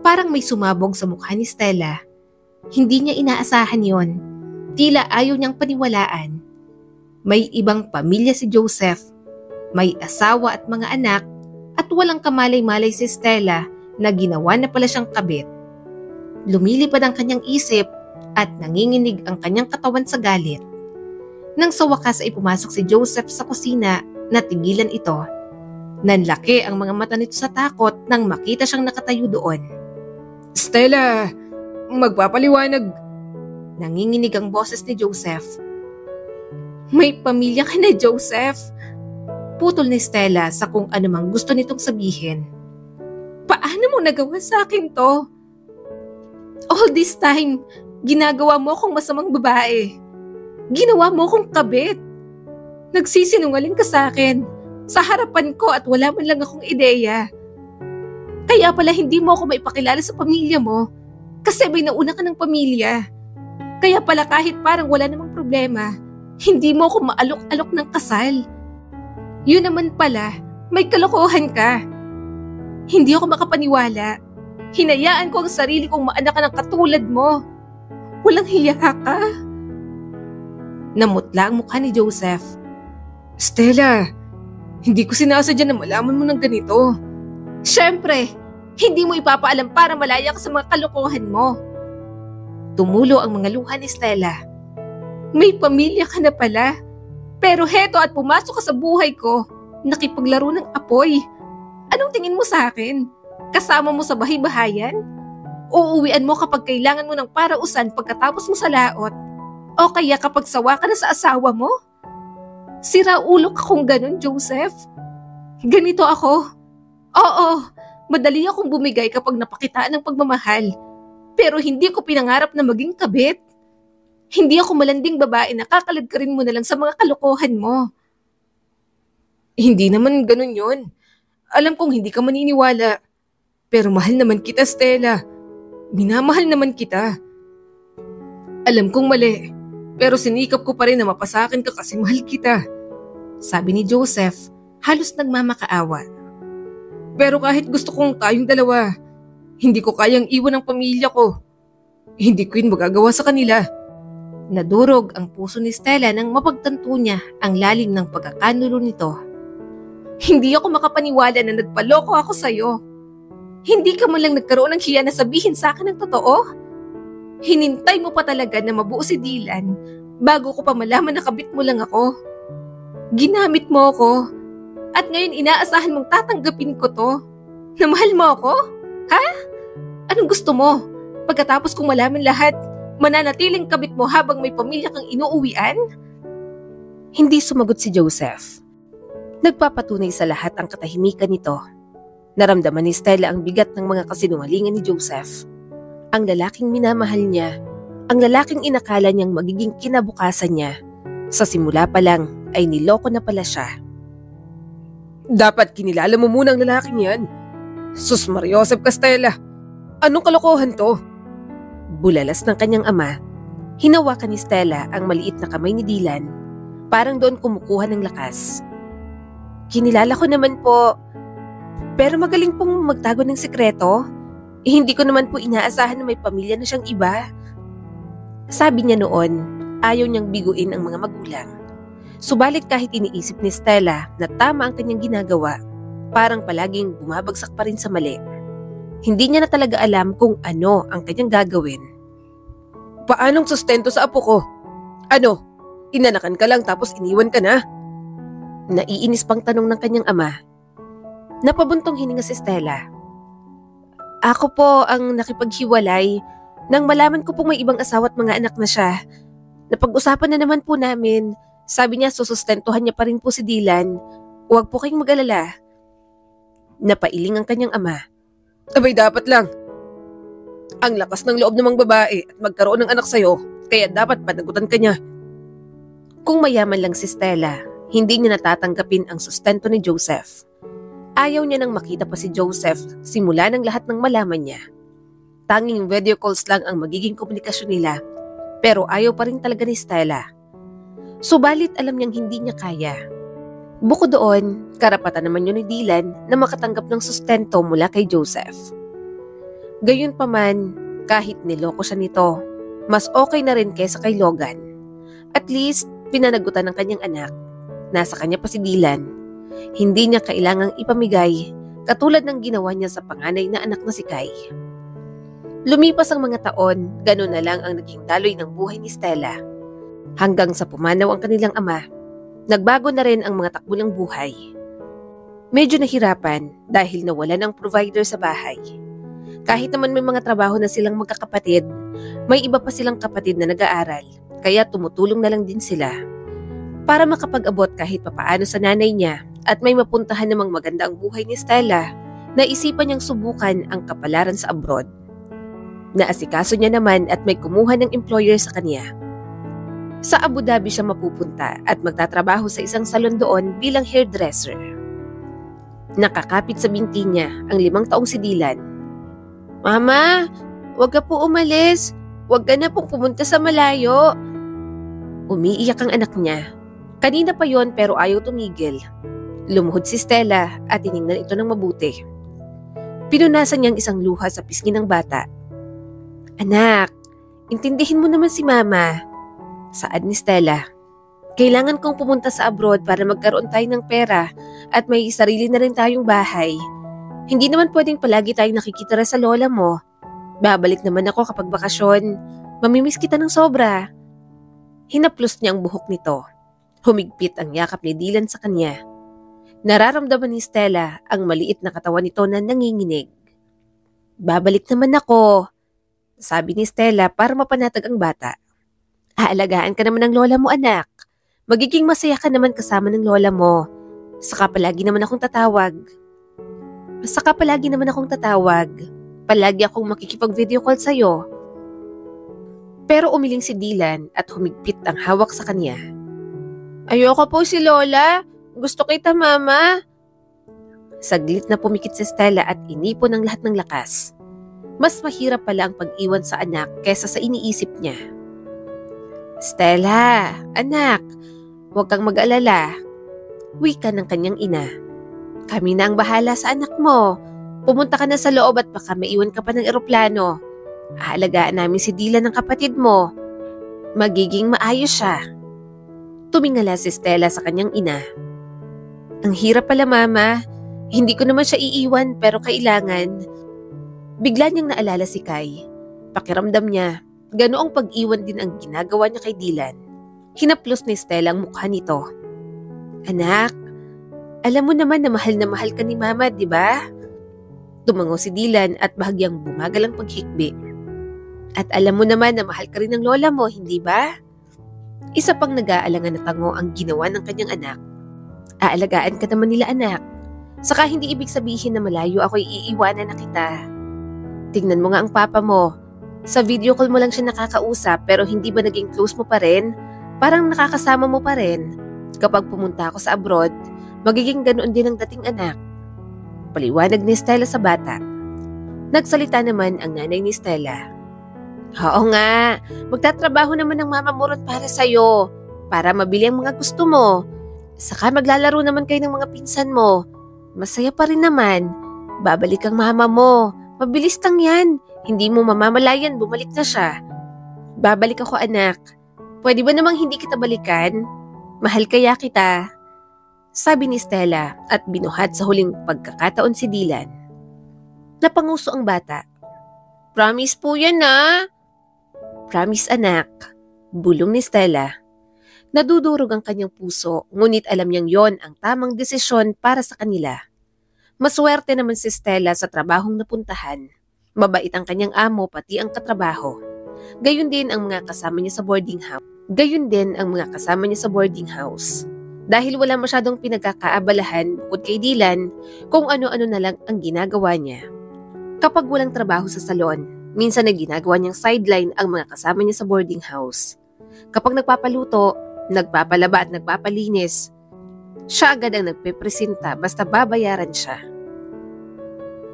Speaker 1: Parang may sumabog sa mukha ni Stella. Hindi niya inaasahan yon. Tila ayaw niyang paniwalaan. May ibang pamilya si Joseph. May asawa at mga anak at walang kamalay-malay si Stella na ginawa na pala siyang kabit. Lumilipad ang kanyang isip at nanginginig ang kanyang katawan sa galit. Nang sa wakas ay pumasok si Joseph sa kusina, natigilan ito. Nanlaki ang mga mata nito sa takot nang makita siyang nakatayo doon. Stella, magpapaliwanag. Nanginginig ang boses ni Joseph. May pamilya ka na, Joseph. Putol ni Stella sa kung anumang gusto nitong sabihin. Paano mo nagawa sa akin to? All this time, ginagawa mo akong masamang babae. Ginawa mo akong kabit. Nagsisinungaling ka sa akin, sa harapan ko at wala man lang akong ideya. Kaya pala hindi mo ako maipakilala sa pamilya mo kasi may nauna ka ng pamilya. Kaya pala kahit parang wala namang problema, hindi mo ako maalok-alok ng kasal. Yun naman pala, may kalokohan ka. Hindi ako makapaniwala. Hinayaan ko ang sarili kong maanak ng katulad mo. Walang hiya ka. Namutla ang mukha ni Joseph. Stella, hindi ko sinasadya na malaman mo ng ganito. Siyempre, hindi mo ipapaalam para malaya ka sa mga kalokohan mo. Tumulo ang mga luha ni Stella. May pamilya ka na pala. Pero heto at pumasok ka sa buhay ko, nakipaglaro ng apoy. Anong tingin mo sa akin? Kasama mo sa bahay-bahayan? Uuwian mo kapag kailangan mo ng parausan pagkatapos mo sa laot? O kaya kapag sawa ka na sa asawa mo? Siraulo ka kung ganun, Joseph. Ganito ako. Oo, madali akong bumigay kapag napakitaan ng pagmamahal. Pero hindi ko pinangarap na maging kabit. Hindi ako malanding babae na kakalagkarin mo na lang sa mga kalokohan mo. Hindi naman ganun yon. Alam kong hindi ka maniniwala. Pero mahal naman kita, Stella. Minamahal naman kita. Alam kong mali. Pero sinikap ko pa rin na mapasakin ka kasi mahal kita. Sabi ni Joseph, halos nagmamakaawa. Pero kahit gusto kong tayong dalawa, hindi ko kayang iwan ang pamilya ko. Hindi ko yun magagawa sa kanila. Nadurog ang puso ni Stella nang mapagtanto niya ang lalim ng pagkakanulo nito. Hindi ako makapaniwala na nagpaloko ako sa'yo. Hindi ka man lang nagkaroon ng hiya na sabihin sa akin ang totoo? Hinintay mo pa talaga na mabuo si Dylan bago ko pa malaman na kabit mo lang ako. Ginamit mo ako at ngayon inaasahan mong tatanggapin ko to. Na mahal mo ako? Ha? Anong gusto mo? Pagkatapos kong malaman lahat, mananatiling kabit mo habang may pamilya kang inuuwian? Hindi sumagot si Joseph. Nagpapatunay sa lahat ang katahimikan nito. Naramdaman ni Stella ang bigat ng mga kasinungalingan ni Joseph. Ang lalaking minamahal niya, ang lalaking inakala niyang magiging kinabukasan niya, sa simula pa lang ay niloko na pala siya. Dapat kinilala mo muna ang lalaking yan. Sus Mariosep ka, Stella. Anong kalokohan to? Bulalas ng kanyang ama, hinawakan ni Stella ang maliit na kamay ni Dylan, parang doon kumukuha ng lakas. Kinilala ko naman po, pero magaling pong magtago ng sekreto. Hindi ko naman po inaasahan na may pamilya na siyang iba. Sabi niya noon, ayaw niyang biguin ang mga magulang. Subalit kahit iniisip ni Stella na tama ang kanyang ginagawa, parang palaging bumabagsak pa rin sa mali. Hindi niya na talaga alam kung ano ang kanyang gagawin. Paanong sustento sa apo ko? Ano, inanakan ka lang tapos iniwan ka na? Naiinis pang tanong ng kanyang ama. Napabuntong hininga si Stella. Ako po ang nakipaghiwalay nang malaman ko pong may ibang asawa at mga anak na siya. Napag-usapan na naman po namin. Sabi niya susustentuhan niya pa rin po si Dylan. Huwag po kayong mag-alala. Napailing ang kanyang ama. Abay dapat lang. Ang lakas ng loob namang babae at magkaroon ng anak sa'yo, kaya dapat panagutan ka niya. Kung mayaman lang si Stella, hindi niya natatanggapin ang sustento ni Joseph. Ayaw niya nang makita pa si Joseph simula ng lahat ng malaman niya. Tanging video calls lang ang magiging komunikasyon nila, pero ayaw pa rin talaga ni Stella. Subalit alam niyang hindi niya kaya. Bukod doon, karapatan naman yun ni Dylan na makatanggap ng sustento mula kay Joseph. Gayunpaman, kahit niloko siya nito, mas okay na rin kaysa kay Logan. At least, pinanagutan ng kanyang anak. Nasa kanya pa si Dylan. Hindi niya kailangang ipamigay katulad ng ginawa niya sa panganay na anak na si Kai. Lumipas ang mga taon, gano'n na lang ang naging daloy ng buhay ni Stella. Hanggang sa pumanaw ang kanilang ama, nagbago na rin ang mga takbo ng buhay. Medyo nahirapan dahil nawalan ng provider sa bahay. Kahit naman may mga trabaho na silang magkakapatid, may iba pa silang kapatid na nag-aaral, kaya tumutulong na lang din sila. Para makapag-abot kahit papaano sa nanay niya at may mapuntahan namang maganda ang buhay ni Stella, naisipan niyang subukan ang kapalaran sa abroad. Naasikaso niya naman at may kumuha ng employer sa kanya. Sa Abu Dhabi siya mapupunta at magtatrabaho sa isang salon doon bilang hairdresser. Nakakapit sa binti niya ang 5 taong si Dylan. Mama, wag ka po umalis. Wag ka na pong pumunta sa malayo. Umiiyak ang anak niya. Kanina pa yon pero ayaw tumigil. Lumuhod si Stella at tiningnan ito ng mabuti. Pinunasan niyang isang luha sa pisngi ng bata. Anak, intindihin mo naman si Mama. Saad ni Stella. Kailangan kong pumunta sa abroad para magkaroon tayo ng pera at may sarili na rin tayong bahay. Hindi naman pwedeng palagi tayong nakikitira sa lola mo. Babalik naman ako kapag bakasyon. Mamimiss kita ng sobra. Hinaplos niya ang buhok nito. Humigpit ang yakap ni Dylan sa kanya. Nararamdaman ni Stella ang maliit na katawan nito na nanginginig. Babalik naman ako, sabi ni Stella para mapanatag ang bata. Aalagaan ka naman ng lola mo, anak. Magiging masaya ka naman kasama ng lola mo. Saka palagi naman akong tatawag. Palagi akong makikipag-video call sa'yo. Pero umiling si Dylan at humigpit ang hawak sa kanya. Ayoko po si Lola. Gusto kita, Mama. Saglit na pumikit si Stella at inipon ang lahat ng lakas. Mas mahirap pala ang pag-iwan sa anak kesa sa iniisip niya. Stella, anak, huwag kang mag-alala. Wika ng kanyang ina. Kami na ang bahala sa anak mo. Pumunta ka na sa loob at baka maiwan ka pa ng eroplano. Aalagaan namin si Dylan ng kapatid mo. Magiging maayos siya. Tumingala si Stella sa kanyang ina. Ang hirap pala, Mama. Hindi ko naman siya iiwan pero kailangan. Bigla niyang naalala si Kai. Pakiramdam niya, ganoong pag-iwan din ang ginagawa niya kay Dylan. Hinaplos ni Stella ang mukha nito. Anak, alam mo naman na mahal ka ni Mama, di ba? Tumango si Dylan at bahagyang bumagal ang paghikbi. At alam mo naman na mahal ka rin ng lola mo, hindi ba? Isa pang nag-aalangan na tango ang ginawa ng kanyang anak. Aalagaan ka naman nila, anak. Saka hindi ibig sabihin na malayo ako'y iiwanan na kita. Tingnan mo nga ang papa mo. Sa video call mo lang siya nakakausap pero hindi ba naging close mo pa rin? Parang nakakasama mo pa rin. Kapag pumunta ako sa abroad, magiging ganoon din ang dating anak. Paliwanag ni Stella sa bata. Nagsalita naman ang nanay ni Stella. Oo nga, magtatrabaho naman ang mama mo ron para sa'yo. Para mabili ang mga gusto mo. Saka maglalaro naman kayo ng mga pinsan mo. Masaya pa rin naman. Babalik ang mama mo. Mabilis lang yan. Hindi mo mamamalayan, bumalik na siya. Babalik ako, anak. Pwede ba namang hindi kita balikan? Mahal kaya kita. Sabi ni Stella at binuhat sa huling pagkakataon si Dylan. Napanguso ang bata. Promise po yan, ah. Promise, anak. Bulong ni Stella. Nadudurog ang kanyang puso, ngunit alam niyang yon ang tamang desisyon para sa kanila. Maswerte naman si Stella sa trabahong napuntahan. Mabait ang kanyang amo pati ang katrabaho. Gayon din ang mga kasama niya sa boarding house. Dahil wala masyadong pinagkakaabalahan bukod kay Dylan kung ano-ano na lang ang ginagawa niya. Kapag walang trabaho sa salon, minsan na ginagawa niyang sideline ang mga kasama niya sa boarding house. Kapag nagpapaluto, nagpapalaba at nagpapalinis, siya agad ang nagpepresenta basta babayaran siya.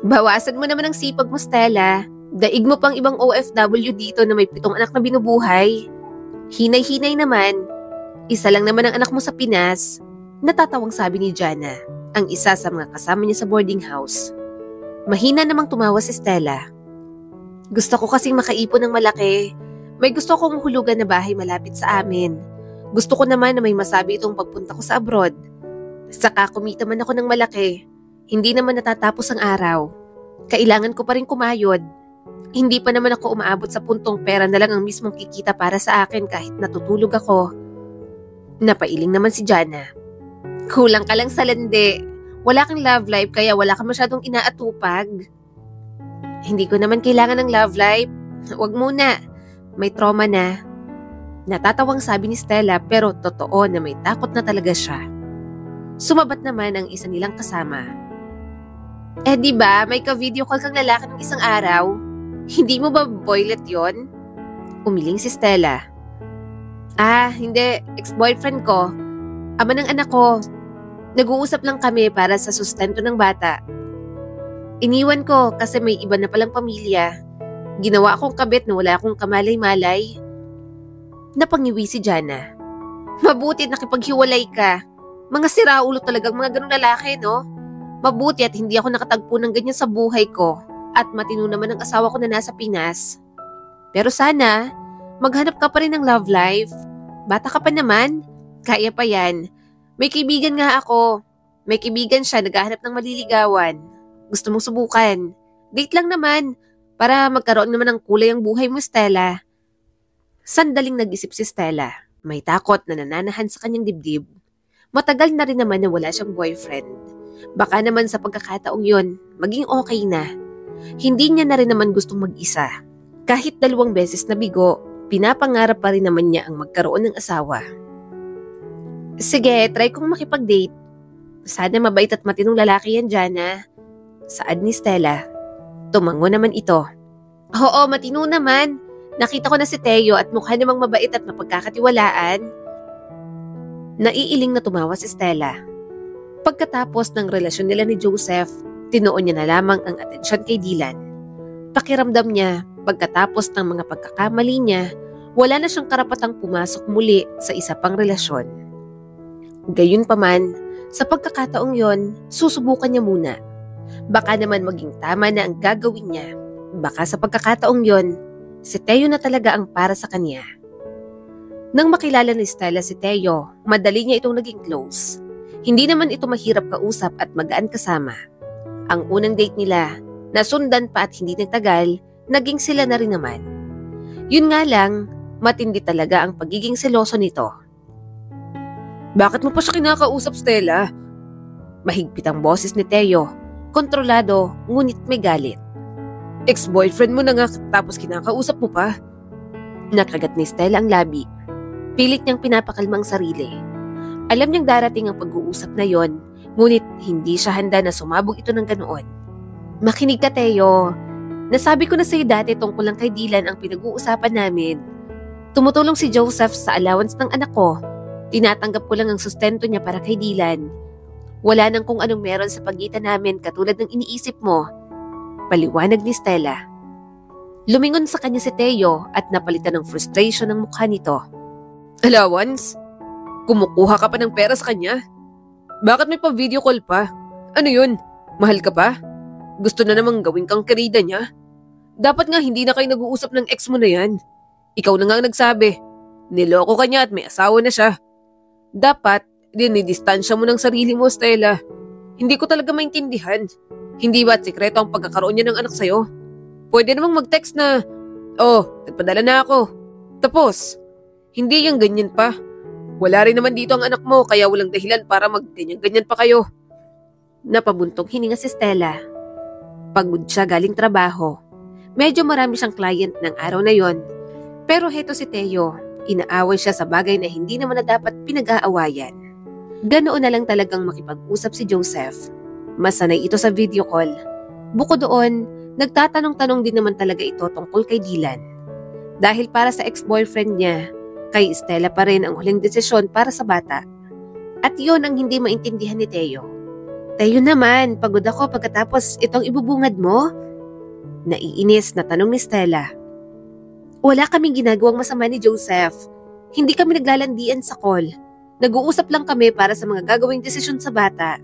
Speaker 1: Bawasan mo naman ang sipag mo, Stella. Daig mo pang ibang OFW dito na may 7 anak na binubuhay. Hinay-hinay naman. Isa lang naman ang anak mo sa Pinas. Natatawang sabi ni Jana, ang isa sa mga kasama niya sa boarding house. Mahina namang tumawa si Stella. Gusto ko kasing makaipon ng malaki. May gusto kong hulugan na bahay malapit sa amin. Gusto ko naman na may masabi itong pagpunta ko sa abroad. Saka kumita man ako ng malaki. Hindi naman natatapos ang araw. Kailangan ko pa rin kumayod. Hindi pa naman ako umaabot sa puntong pera na lang ang mismong kikita para sa akin kahit natutulog ako. Napailing naman si Jana. Kulang ka lang sa lande. Wala kang love life kaya wala ka masyadong inaatupag. Hindi ko naman kailangan ng love life. Huwag muna. May trauma na. Natatawang sabi ni Stella pero totoo na may takot na talaga siya. Sumabat naman ang isa nilang kasama. Diba may ka-video call kang lalaki ng isang araw? Hindi mo ba boylet yon? Umiling si Stella. Hindi. Ex-boyfriend ko. Ama ng anak ko. Nag-uusap lang kami para sa sustento ng bata. Iniwan ko kasi may iba na palang pamilya. Ginawa akong kabit na wala akong kamalay-malay. Napangiwi si Jana. Mabuti at nakipaghiwalay ka. Mga siraulo talagang mga ganung lalaki, no? Mabuti at hindi ako nakatagpo ng ganyan sa buhay ko. At matino naman ang asawa ko na nasa Pinas. Pero sana, maghanap ka pa rin ng love life. Bata ka pa naman. Kaya pa yan. May kaibigan nga ako. May kaibigan siya, naghahanap ng maliligawan. Gusto mong subukan. Date lang naman. Para magkaroon naman ng kulay ang buhay mo, Stella. Sandaling nag-isip si Stella. May takot na nananahan sa kanyang dibdib. Matagal na rin naman na wala siyang boyfriend. Baka naman sa pagkakataong yun, maging okay na. Hindi niya na rin naman gustong mag-isa. Kahit 2 beses na bigo, pinapangarap pa rin naman niya ang magkaroon ng asawa. Sige, try kong makipag-date. Sana mabait at matinong lalaki yan, Jana. Saad ni Stella. Tumango naman ito. Oo, matino naman. Nakita ko na si Teo at mukha namang mabait at mapagkakatiwalaan. Naiiling na tumawa si Stella. Pagkatapos ng relasyon nila ni Joseph, tinuon niya na lamang ang atensyon kay Dylan. Pakiramdam niya, pagkatapos ng mga pagkakamali niya, wala na siyang karapatang pumasok muli sa isa pang relasyon. Gayunpaman, sa pagkakataong yon, susubukan niya muna. Baka naman maging tama na ang gagawin niya. Baka sa pagkakataong yon, si Teo na talaga ang para sa kanya. Nang makilala ni Stella si Teo, madali niya itong naging close. Hindi naman ito mahirap kausap at magaan kasama. Ang unang date nila, nasundan pa at hindi nagtagal, naging sila na rin naman. Yun nga lang, matindi talaga ang pagiging seloso nito. Bakit mo pa siya kinakausap, Stella? Mahigpit ang boses ni Teo, kontrolado ngunit may galit. Ex-boyfriend mo na nga tapos kinakausap mo pa. Nakagat ni Stella ang labi. Pilit niyang pinapakalma ang sarili. Alam niyang darating ang pag-uusap na yon, ngunit hindi siya handa na sumabog ito ng ganoon. Makinig ka, Teo. Nasabi ko na sa'yo dati tungkol lang kay Dylan ang pinag-uusapan namin. Tumutulong si Joseph sa allowance ng anak ko. Tinatanggap ko lang ang sustento niya para kay Dylan. Wala nang kung anong meron sa pagitan namin katulad ng iniisip mo. Paliwanag ni Stella. Lumingon sa kanya si Teo at napalitan ng frustration ng mukha nito. Allowance? Kumukuha ka pa ng pera sa kanya? Bakit may pa-video call pa? Ano yun? Mahal ka pa? Gusto na namang gawin kang karida niya? Dapat nga hindi na kayo nag-uusap ng ex mo na yan. Ikaw na nga ang nagsabi. Niloko ka niya at may asawa na siya. Dapat, dinidistansya mo ng sarili mo, Stella. Hindi ko talaga maintindihan. Hindi ba't sikreto ang pagkakaroon niya ng anak sa'yo? Pwede namang mag-text na, nagpadala na ako. Tapos, hindi yung ganyan pa. Wala rin naman dito ang anak mo kaya walang dahilan para mag-ganyan-ganyan pa kayo. Napabuntong hininga si Stella. Pagod siya galing trabaho. Medyo marami siyang client ng araw na yon. Pero heto si Teo, inaaway siya sa bagay na hindi naman na dapat pinag-aawayan. Ganoon na lang talagang makipag-usap si Joseph. Masanay ito sa video call. Bukod doon, nagtatanong-tanong din naman talaga ito tungkol kay Dylan. Dahil para sa ex-boyfriend niya, kay Stella pa rin ang huling desisyon para sa bata. At yon ang hindi maintindihan ni Teo. Teo naman, pagod ako pagkatapos itong ibubungad mo? Naiinis na tanong ni Stella. Wala kaming ginagawang masama ni Joseph. Hindi kami naglalandian sa call. Nag-uusap lang kami para sa mga gagawing desisyon sa bata.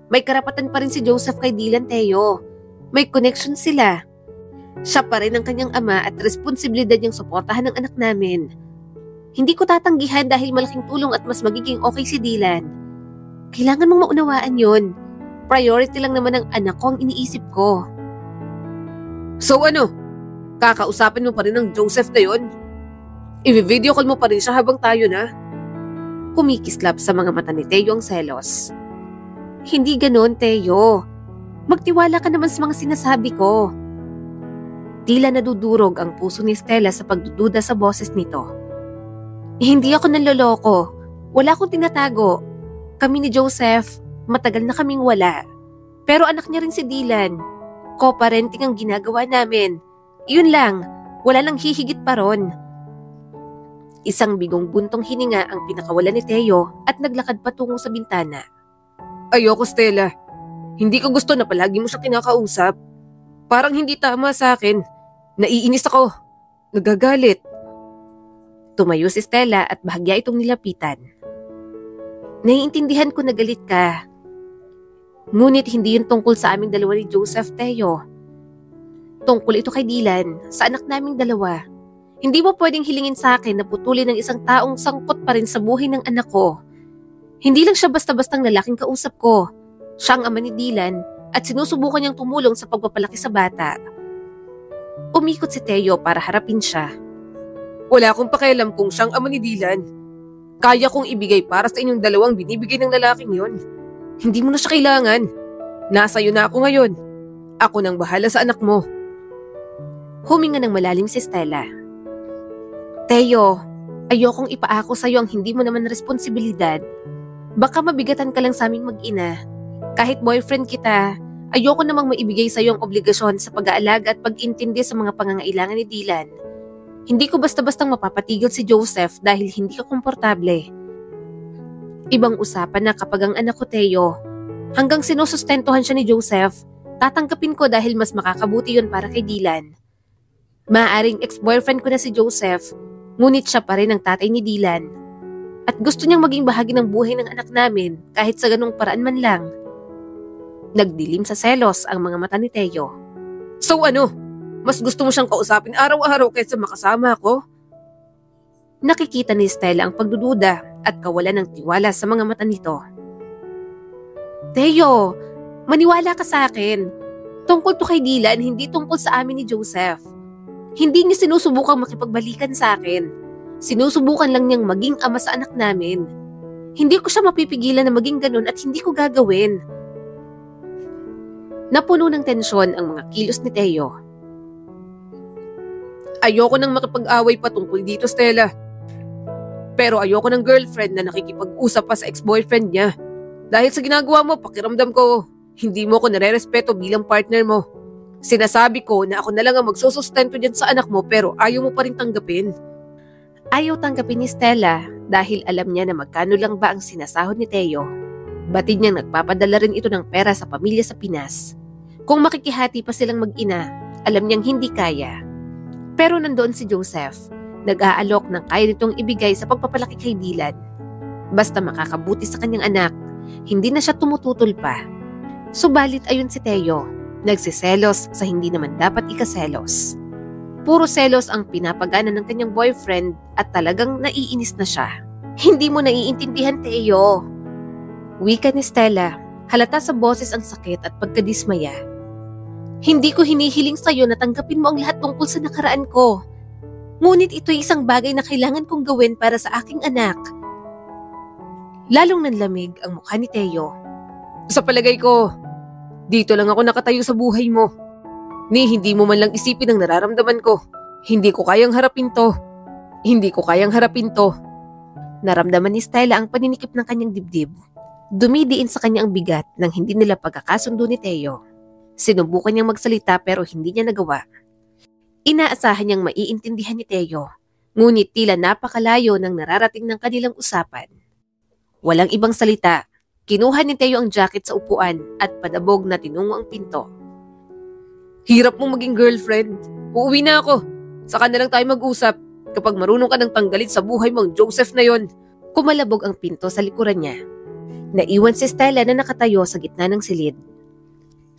Speaker 1: May karapatan pa rin si Joseph kay Dylan, Teo. May connection sila. Siya pa rin ang kanyang ama at responsibilidad niyang suportahan ng anak namin. Hindi ko tatanggihan dahil malaking tulong at mas magiging okay si Dylan. Kailangan mong maunawaan yon. Priority lang naman ang anak ko ang iniisip ko. So ano? Kakausapin mo pa rin ang Joseph na yon? I-video call mo pa rin siya habang tayo na? Kumikislap sa mga mata ni Teo ang selos. Hindi ganon, Teo. Magtiwala ka naman sa mga sinasabi ko. Tila nadudurog ang puso ni Stella sa pagdududa sa boses nito. Hindi ako nanloloko. Wala akong tinatago. Kami ni Joseph, matagal na kaming wala. Pero anak niya rin si Dylan. Co-parenting ang ginagawa namin. Yun lang, wala nang hihigit pa ron. Isang bigong buntong hininga ang pinakawalan ni Teo at naglakad patungo sa bintana. Ayoko, Stella. Hindi ko gusto na palagi mo siya kinakausap. Parang hindi tama sa akin. Naiinis ako. Nagagalit. Tumayo si Stella at bahagya itong nilapitan. Naiintindihan ko na galit ka. Ngunit hindi yun tungkol sa aming dalawa ni Joseph, Teo. Tungkol ito kay Dylan, sa anak naming dalawa. Hindi mo pwedeng hilingin sa akin na putulin ng isang taong sangkot pa rin sa buhay ng anak ko. Hindi lang siya basta-bastang lalaking kausap ko. Siya ang ama ni Dylan at sinusubukan niyang tumulong sa pagpapalaki sa bata. Umikot si Teo para harapin siya. Wala akong pakialam kung siyang ama ni Dylan. Kaya kong ibigay para sa inyong dalawang binibigay ng lalaking yon. Hindi mo na siya kailangan. Nasa iyo na ako ngayon. Ako nang bahala sa anak mo. Huminga ng malalim si Stella. Teo, ayokong ipaako sa iyo ang hindi mo naman responsibilidad. Baka mabigatan ka lang sa aming mag-ina. Kahit boyfriend kita, ayoko namang maibigay sa iyo ang obligasyon sa pag-aalaga at pag-intindi sa mga pangangailangan ni Dylan. Hindi ko basta-bastang mapapatigil si Joseph dahil hindi ka komportable. Ibang usapan na kapag ang anak ko, Teo, hanggang sinusustentuhan siya ni Joseph, tatanggapin ko dahil mas makakabuti yun para kay Dylan. Maaaring ex-boyfriend ko na si Joseph, ngunit siya pa rin ang tatay ni Dylan. At gusto niyang maging bahagi ng buhay ng anak namin kahit sa ganung paraan man lang. Nagdilim sa selos ang mga mata ni Teo. So ano? Mas gusto mo siyang kausapin araw-araw kaysa makasama ako? Nakikita ni Stella ang pagdududa at kawalan ng tiwala sa mga mata nito. Teo, maniwala ka sa akin. Tungkol to kay Dylan, hindi tungkol sa amin ni Joseph. Hindi niya sinusubukang makipagbalikan sa akin. Sinusubukan lang niyang maging ama sa anak namin. Hindi ko siya mapipigilan na maging ganun at hindi ko gagawin. Napuno ng tensyon ang mga kilos ni Teo. Ayoko nang makipag-away pa tungkol dito, Stella. Pero ayoko ng girlfriend na nakikipag-usap pa sa ex-boyfriend niya. Dahil sa ginagawa mo, pakiramdam ko, hindi mo ko nare-respeto bilang partner mo. Sinasabi ko na ako na lang ang magsusustento dyan sa anak mo pero ayaw mo pa rin tanggapin. Ayaw tanggapin ni Stella dahil alam niya na magkano lang ba ang sinasahod ni Teo. Batid niyang nagpapadala rin ito ng pera sa pamilya sa Pinas. Kung makikihati pa silang mag-ina, alam niyang hindi kaya. Pero nandoon si Joseph, nag-aalok ng kaya nitong ibigay sa pagpapalaki kay Dylan. Basta makakabuti sa kanyang anak, hindi na siya tumututol pa. Subalit ayon si Teo, nagsiselos sa hindi naman dapat ikaselos. Puro selos ang pinapagana ng kanyang boyfriend at talagang naiinis na siya. Hindi mo naiintindihan, Teo. Wika ni Stella, halata sa boses ang sakit at pagkadismaya. Hindi ko hinihiling sa'yo na tanggapin mo ang lahat tungkol sa nakaraan ko. Ngunit ito'y isang bagay na kailangan kong gawin para sa aking anak. Lalong nanlamig ang mukha ni Teo. Sa palagay ko, dito lang ako nakatayo sa buhay mo. Ni hindi mo man lang isipin ang nararamdaman ko. Hindi ko kayang harapin to. Hindi ko kayang harapin to. Naramdaman ni Stella ang paninikip ng kanyang dibdib. Dumidiin sa kanya ang bigat nang hindi nila pagkakasundo ni Teo. Sinubukan niyang magsalita pero hindi niya nagawa. Inaasahan niyang maiintindihan ni Teo, ngunit tila napakalayo ng nararating ng kanilang usapan. Walang ibang salita, kinuha ni Teo ang jacket sa upuan at padabog na tinungo ang pinto. Hirap mong maging girlfriend. Uuwi na ako. Saka na lang tayo mag-usap kapag marunong ka nang tanggalin sa buhay mo ang Joseph na yon. Kumalabog ang pinto sa likuran niya. Naiwan si Stella na nakatayo sa gitna ng silid.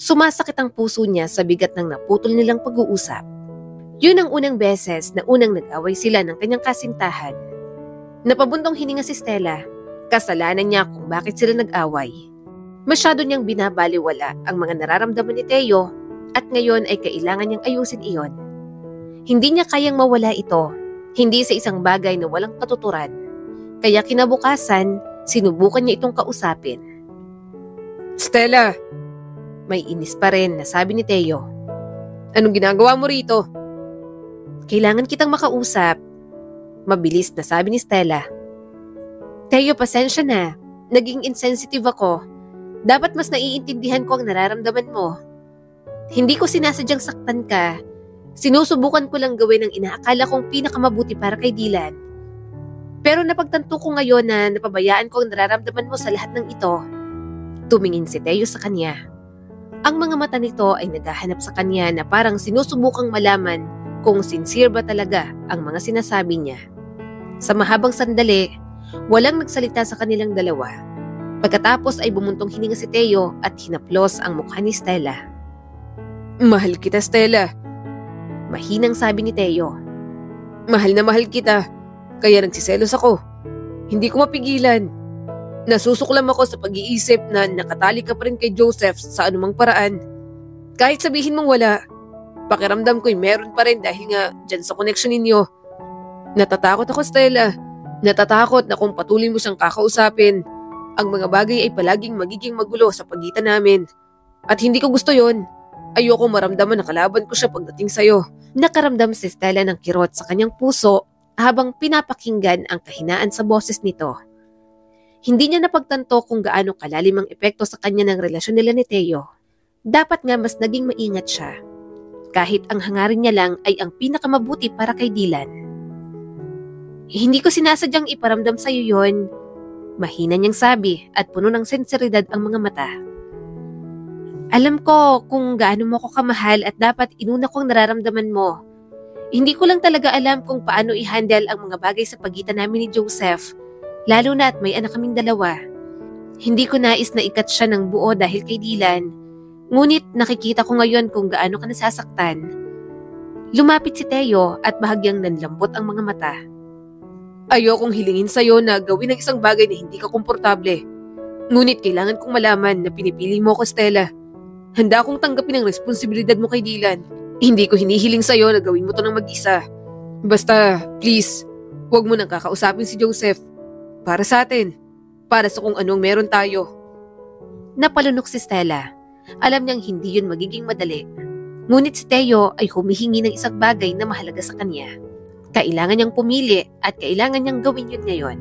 Speaker 1: Sumasakit ang puso niya sa bigat ng naputol nilang pag-uusap. Yun ang unang beses na unang nag-away sila ng kanyang kasintahan. Napabundong hininga si Stella. Kasalanan niya kung bakit sila nag-away. Masyado niyang binabaliwala ang mga nararamdaman ni Teo at ngayon ay kailangan niyang ayusin iyon. Hindi niya kayang mawala ito, hindi sa isang bagay na walang katuturan. Kaya kinabukasan, sinubukan niya itong kausapin. Stella! May inis pa rin na sabi ni Teo. Anong ginagawa mo rito? Kailangan kitang makausap. Mabilis na sabi ni Stella. Teo, pasensya na. Naging insensitive ako. Dapat mas naiintindihan ko ang nararamdaman mo. Hindi ko sinasadyang saktan ka. Sinusubukan ko lang gawin ang inaakala kong pinakamabuti para kay Dylan. Pero napagtanto ko ngayon na napabayaan ko ang nararamdaman mo sa lahat ng ito. Tumingin si Teo sa kanya. Ang mga mata nito ay naghahanap sa kanya na parang sinusubukang malaman kung sincere ba talaga ang mga sinasabi niya. Sa mahabang sandali, walang nagsalita sa kanilang dalawa. Pagkatapos ay bumuntong hininga si Teo at hinaplos ang mukha ni Stella. Mahal kita, Stella. Mahinang sabi ni Teo. Mahal na mahal kita, kaya nagsiselos ako. Hindi ko mapigilan. Nasusuklam ako sa pag-iisip na nakatali ka pa rin kay Joseph sa anumang paraan. Kahit sabihin mong wala, pakiramdam ko'y meron pa rin dahil nga dyan sa connection ninyo. Natatakot ako, Stella. Natatakot na kung patuloy mo siyang kakausapin, ang mga bagay ay palaging magiging magulo sa pagitan namin. At hindi ko gusto yon. Ayoko maramdaman na kalaban ko siya pagdating sa'yo. Nakaramdam si Stella ng kirot sa kanyang puso habang pinapakinggan ang kahinaan sa boses nito. Hindi niya napagtanto kung gaano kalalim ang epekto sa kanya ng relasyon nila ni Teo. Dapat nga mas naging maingat siya. kahit ang hangarin niya lang ay ang pinakamabuti para kay Dylan. Hindi ko sinasadyang iparamdam sa iyo yon, mahina niyang sabi at puno ng sinseridad ang mga mata. Alam ko kung gaano mo ko kamahal at dapat inuna ko ang nararamdaman mo. Hindi ko lang talaga alam kung paano i-handle ang mga bagay sa pagitan namin ni Joseph, lalo na at may anak kaming dalawa. Hindi ko nais na ikat siya ng buo dahil kay Dylan, ngunit nakikita ko ngayon kung gaano ka nasasaktan. Lumapit si Teo at bahagyang nanlambot ang mga mata. Ayokong hilingin sa'yo na gawin ang isang bagay na hindi ka komportable. Ngunit kailangan kong malaman na pinipili mo ko, Stella. Handa akong tanggapin ang responsibilidad mo kay Dylan. Hindi ko hinihiling sa'yo na gawin mo to ng mag-isa. Basta, please, huwag mo nang kakausapin si Joseph. Para sa atin. Para sa kung anong meron tayo. Napalunok si Stella. Alam niyang hindi yun magiging madali. Ngunit si Teo ay humihingi ng isang bagay na mahalaga sa kanya. Kailangan niyang pumili at kailangan niyang gawin yun ngayon.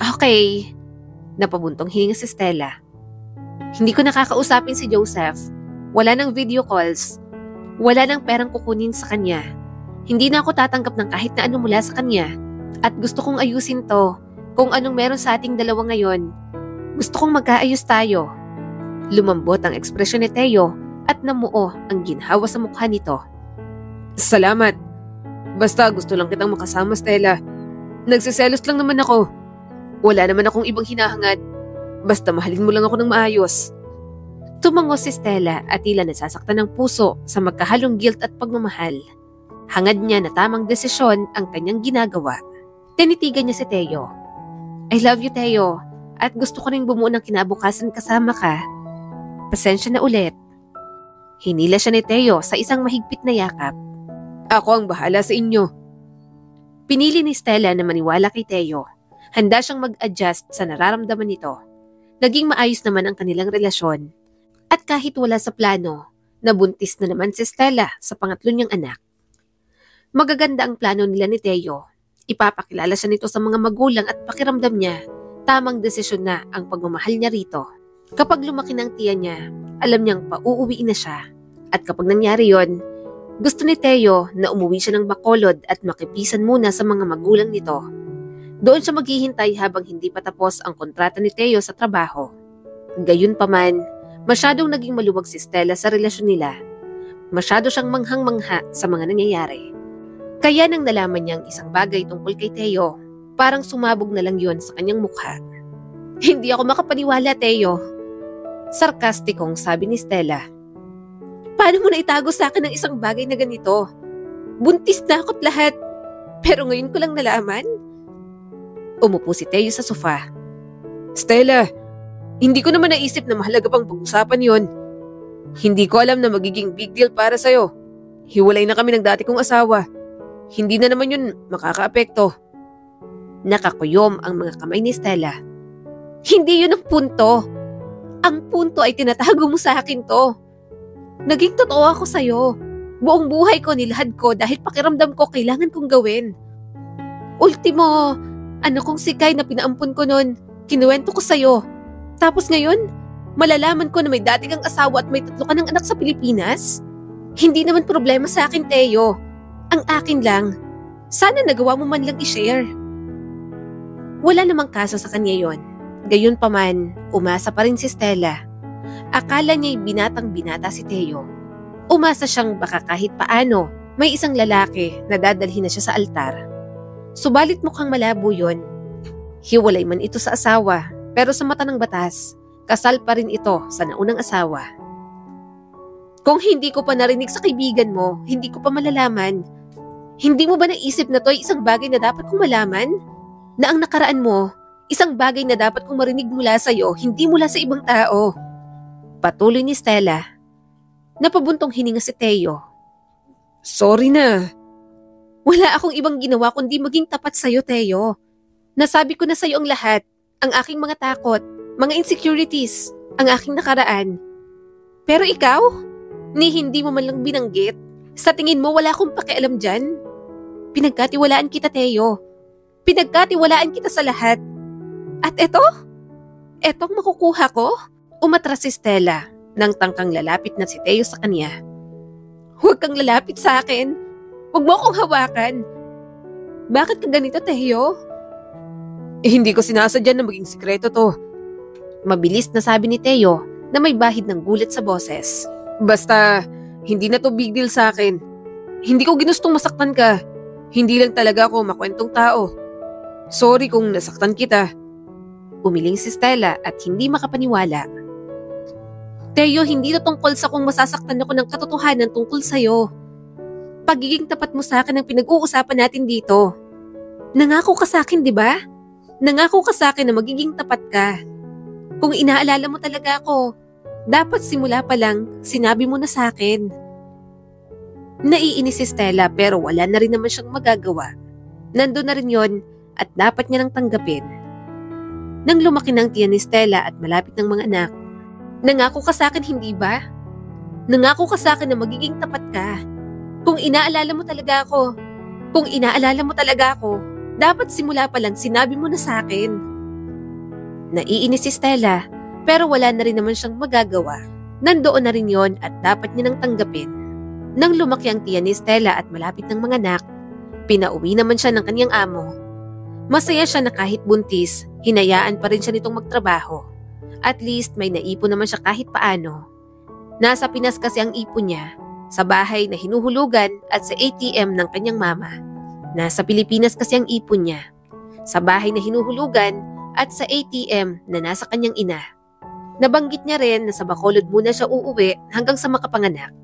Speaker 1: Okay. Napabuntong hininga si Stella. Hindi ko nakakausapin si Joseph. Wala nang video calls. Wala nang perang kukunin sa kanya. Hindi na ako tatanggap ng kahit na ano mula sa kanya. At gusto kong ayusin to. Kung anong meron sa ating dalawa ngayon. Gusto kong magkaayos tayo. Lumambot ang ekspresyon ni Teo at namuo ang ginhawa sa mukha nito. Salamat. Basta gusto lang kitang makasama, Stella. Nagsiselos lang naman ako. Wala naman akong ibang hinahangad. Basta mahalin mo lang ako ng maayos. Tumango si Stella at tila nasasaktan ng puso sa magkahalong guilt at pagmamahal. Hangad niya na tamang desisyon ang kanyang ginagawa. Tinitigan niya si Teo. I love you, Teo. At gusto ko rin bumuo ng kinabukasan kasama ka. Pasensya na ulit. Hinila siya ni Teo sa isang mahigpit na yakap. Ako ang bahala sa inyo. Pinili ni Stella na maniwala kay Teo. Handa siyang mag-adjust sa nararamdaman nito. Naging maayos naman ang kanilang relasyon. At kahit wala sa plano, nabuntis na naman si Stella sa pangatlo niyang anak. Magaganda ang plano nila ni Teo. Ipapakilala siya nito sa mga magulang at pakiramdam niya, tamang desisyon na ang pagmamahal niya rito. Kapag lumaki ng tiyan niya, alam niyang pauuwiin na siya. At kapag nangyari yon, gusto ni Teo na umuwi siya ng Bacolod at makipisan muna sa mga magulang nito. Doon siya maghihintay habang hindi pa tapos ang kontrata ni Teo sa trabaho. Gayunpaman, masyadong naging maluwag si Stella sa relasyon nila. Masyado siyang manghang-mangha sa mga nangyayari. Kaya nang nalaman niyang isang bagay tungkol kay Teo, parang sumabog na lang yon sa kanyang mukha. Hindi ako makapaniwala, Teo. Sarkastikong sabi ni Stella. Paano mo na itago sa akin ang isang bagay na ganito? Buntis na ako't lahat. Pero ngayon ko lang nalaman. Umupo si Teo sa sofa. Stella, hindi ko naman naisip na mahalaga pang pag-usapan yon. Hindi ko alam na magiging big deal para sa'yo. Hiwalay na kami ng dati kong asawa. Hindi na naman yun makakaapekto. Nakakuyom ang mga kamay ni Stella. Hindi yun ang punto. Ang punto ay tinatago mo sa akin to. Naging totoo ako sa'yo. Buong buhay ko nilahad ko dahil pakiramdam ko kailangan kong gawin. Ultimo, ano kong sikay na pinaampun ko noon, kinuwento ko sa'yo. Tapos ngayon, malalaman ko na may dati kang asawa at may 3 ka ng anak sa Pilipinas? Hindi naman problema sa akin, Teo. Ang akin lang, sana nagawa mo man lang i-share. Wala namang kaso sa kanya yon. Gayunpaman, umasa pa rin si Stella. Akala niya'y binatang-binata si Teo. Umasa siyang baka kahit paano may isang lalaki na dadalhin na siya sa altar. Subalit mukhang malabo yon. Hiwalay man ito sa asawa, pero sa mata ng batas, kasal pa rin ito sa naunang asawa. Kung hindi ko pa narinig sa kaibigan mo, hindi ko pa malalaman. Hindi mo ba naisip na to ay isang bagay na dapat kong malaman? Na ang nakaraan mo, isang bagay na dapat kong marinig mula sa'yo, hindi mula sa ibang tao. Patuloy ni Stella. Napabuntong hininga si Teo. Sorry na. Wala akong ibang ginawa kundi maging tapat sa'yo, Teo. Nasabi ko na sa'yo ang lahat. Ang aking mga takot, mga insecurities, ang aking nakaraan. Pero ikaw, ni hindi mo man lang binanggit. Sa tingin mo wala akong pakialam dyan? Pinagkatiwalaan kita, Teo. Pinagkatiwalaan kita sa lahat. At etong makukuha ko? Umatras si Stella nang tangkang lalapit na si Teo sa kanya. Huwag kang lalapit sa akin. Huwag mo akong hawakan. Bakit ka ganito, Teo?
Speaker 2: Hindi ko sinasadya na maging sikreto to.
Speaker 1: Mabilis na sabi ni Teo na may bahid ng gulat sa boses.
Speaker 2: Basta, hindi na to big deal sa akin. Hindi ko ginustong masaktan ka. Hindi lang talaga ako makwentong tao. Sorry kung nasaktan kita.
Speaker 1: Umiling si Stella at hindi makapaniwala. Teo, hindi na tungkol sa kung masasaktan ako ng katotohanan tungkol sa'yo. Pagiging tapat mo sa akin ang pinag-uusapan natin dito. Nangako ka sa akin, di ba? Nangako ka sa akin na magiging tapat ka. Kung inaalala mo talaga ako, dapat simula pa lang, sinabi mo na sa akin. Naiinis si Stella pero wala na rin naman siyang magagawa. Nandun na rin yon at dapat niya nang tanggapin. Nang lumaki ng tiyan ni Stella at malapit ng mga anak, nangako ka sa akin, hindi ba? Nangako ka sa akin na magiging tapat ka. Kung inaalala mo talaga ako, dapat simula pa lang sinabi mo na sa akin. Naiinis si Stella pero wala na rin naman siyang magagawa. Nandoon na rin yon at dapat niya nang tanggapin. Nang lumaki ang tiyan ni Stella at malapit ng mga anak, pinauwi naman siya ng kanyang amo. Masaya siya na kahit buntis, hinayaan pa rin siya nitong magtrabaho. At least may naipon naman siya kahit paano. Nasa Pinas kasi ang ipon niya, sa bahay na hinuhulugan at sa ATM ng kanyang mama. Nasa Pilipinas kasi ang ipon niya, sa bahay na hinuhulugan at sa ATM na nasa kanyang ina. Nabanggit niya rin na sa Bacolod muna siya uuwi hanggang sa makapanganak.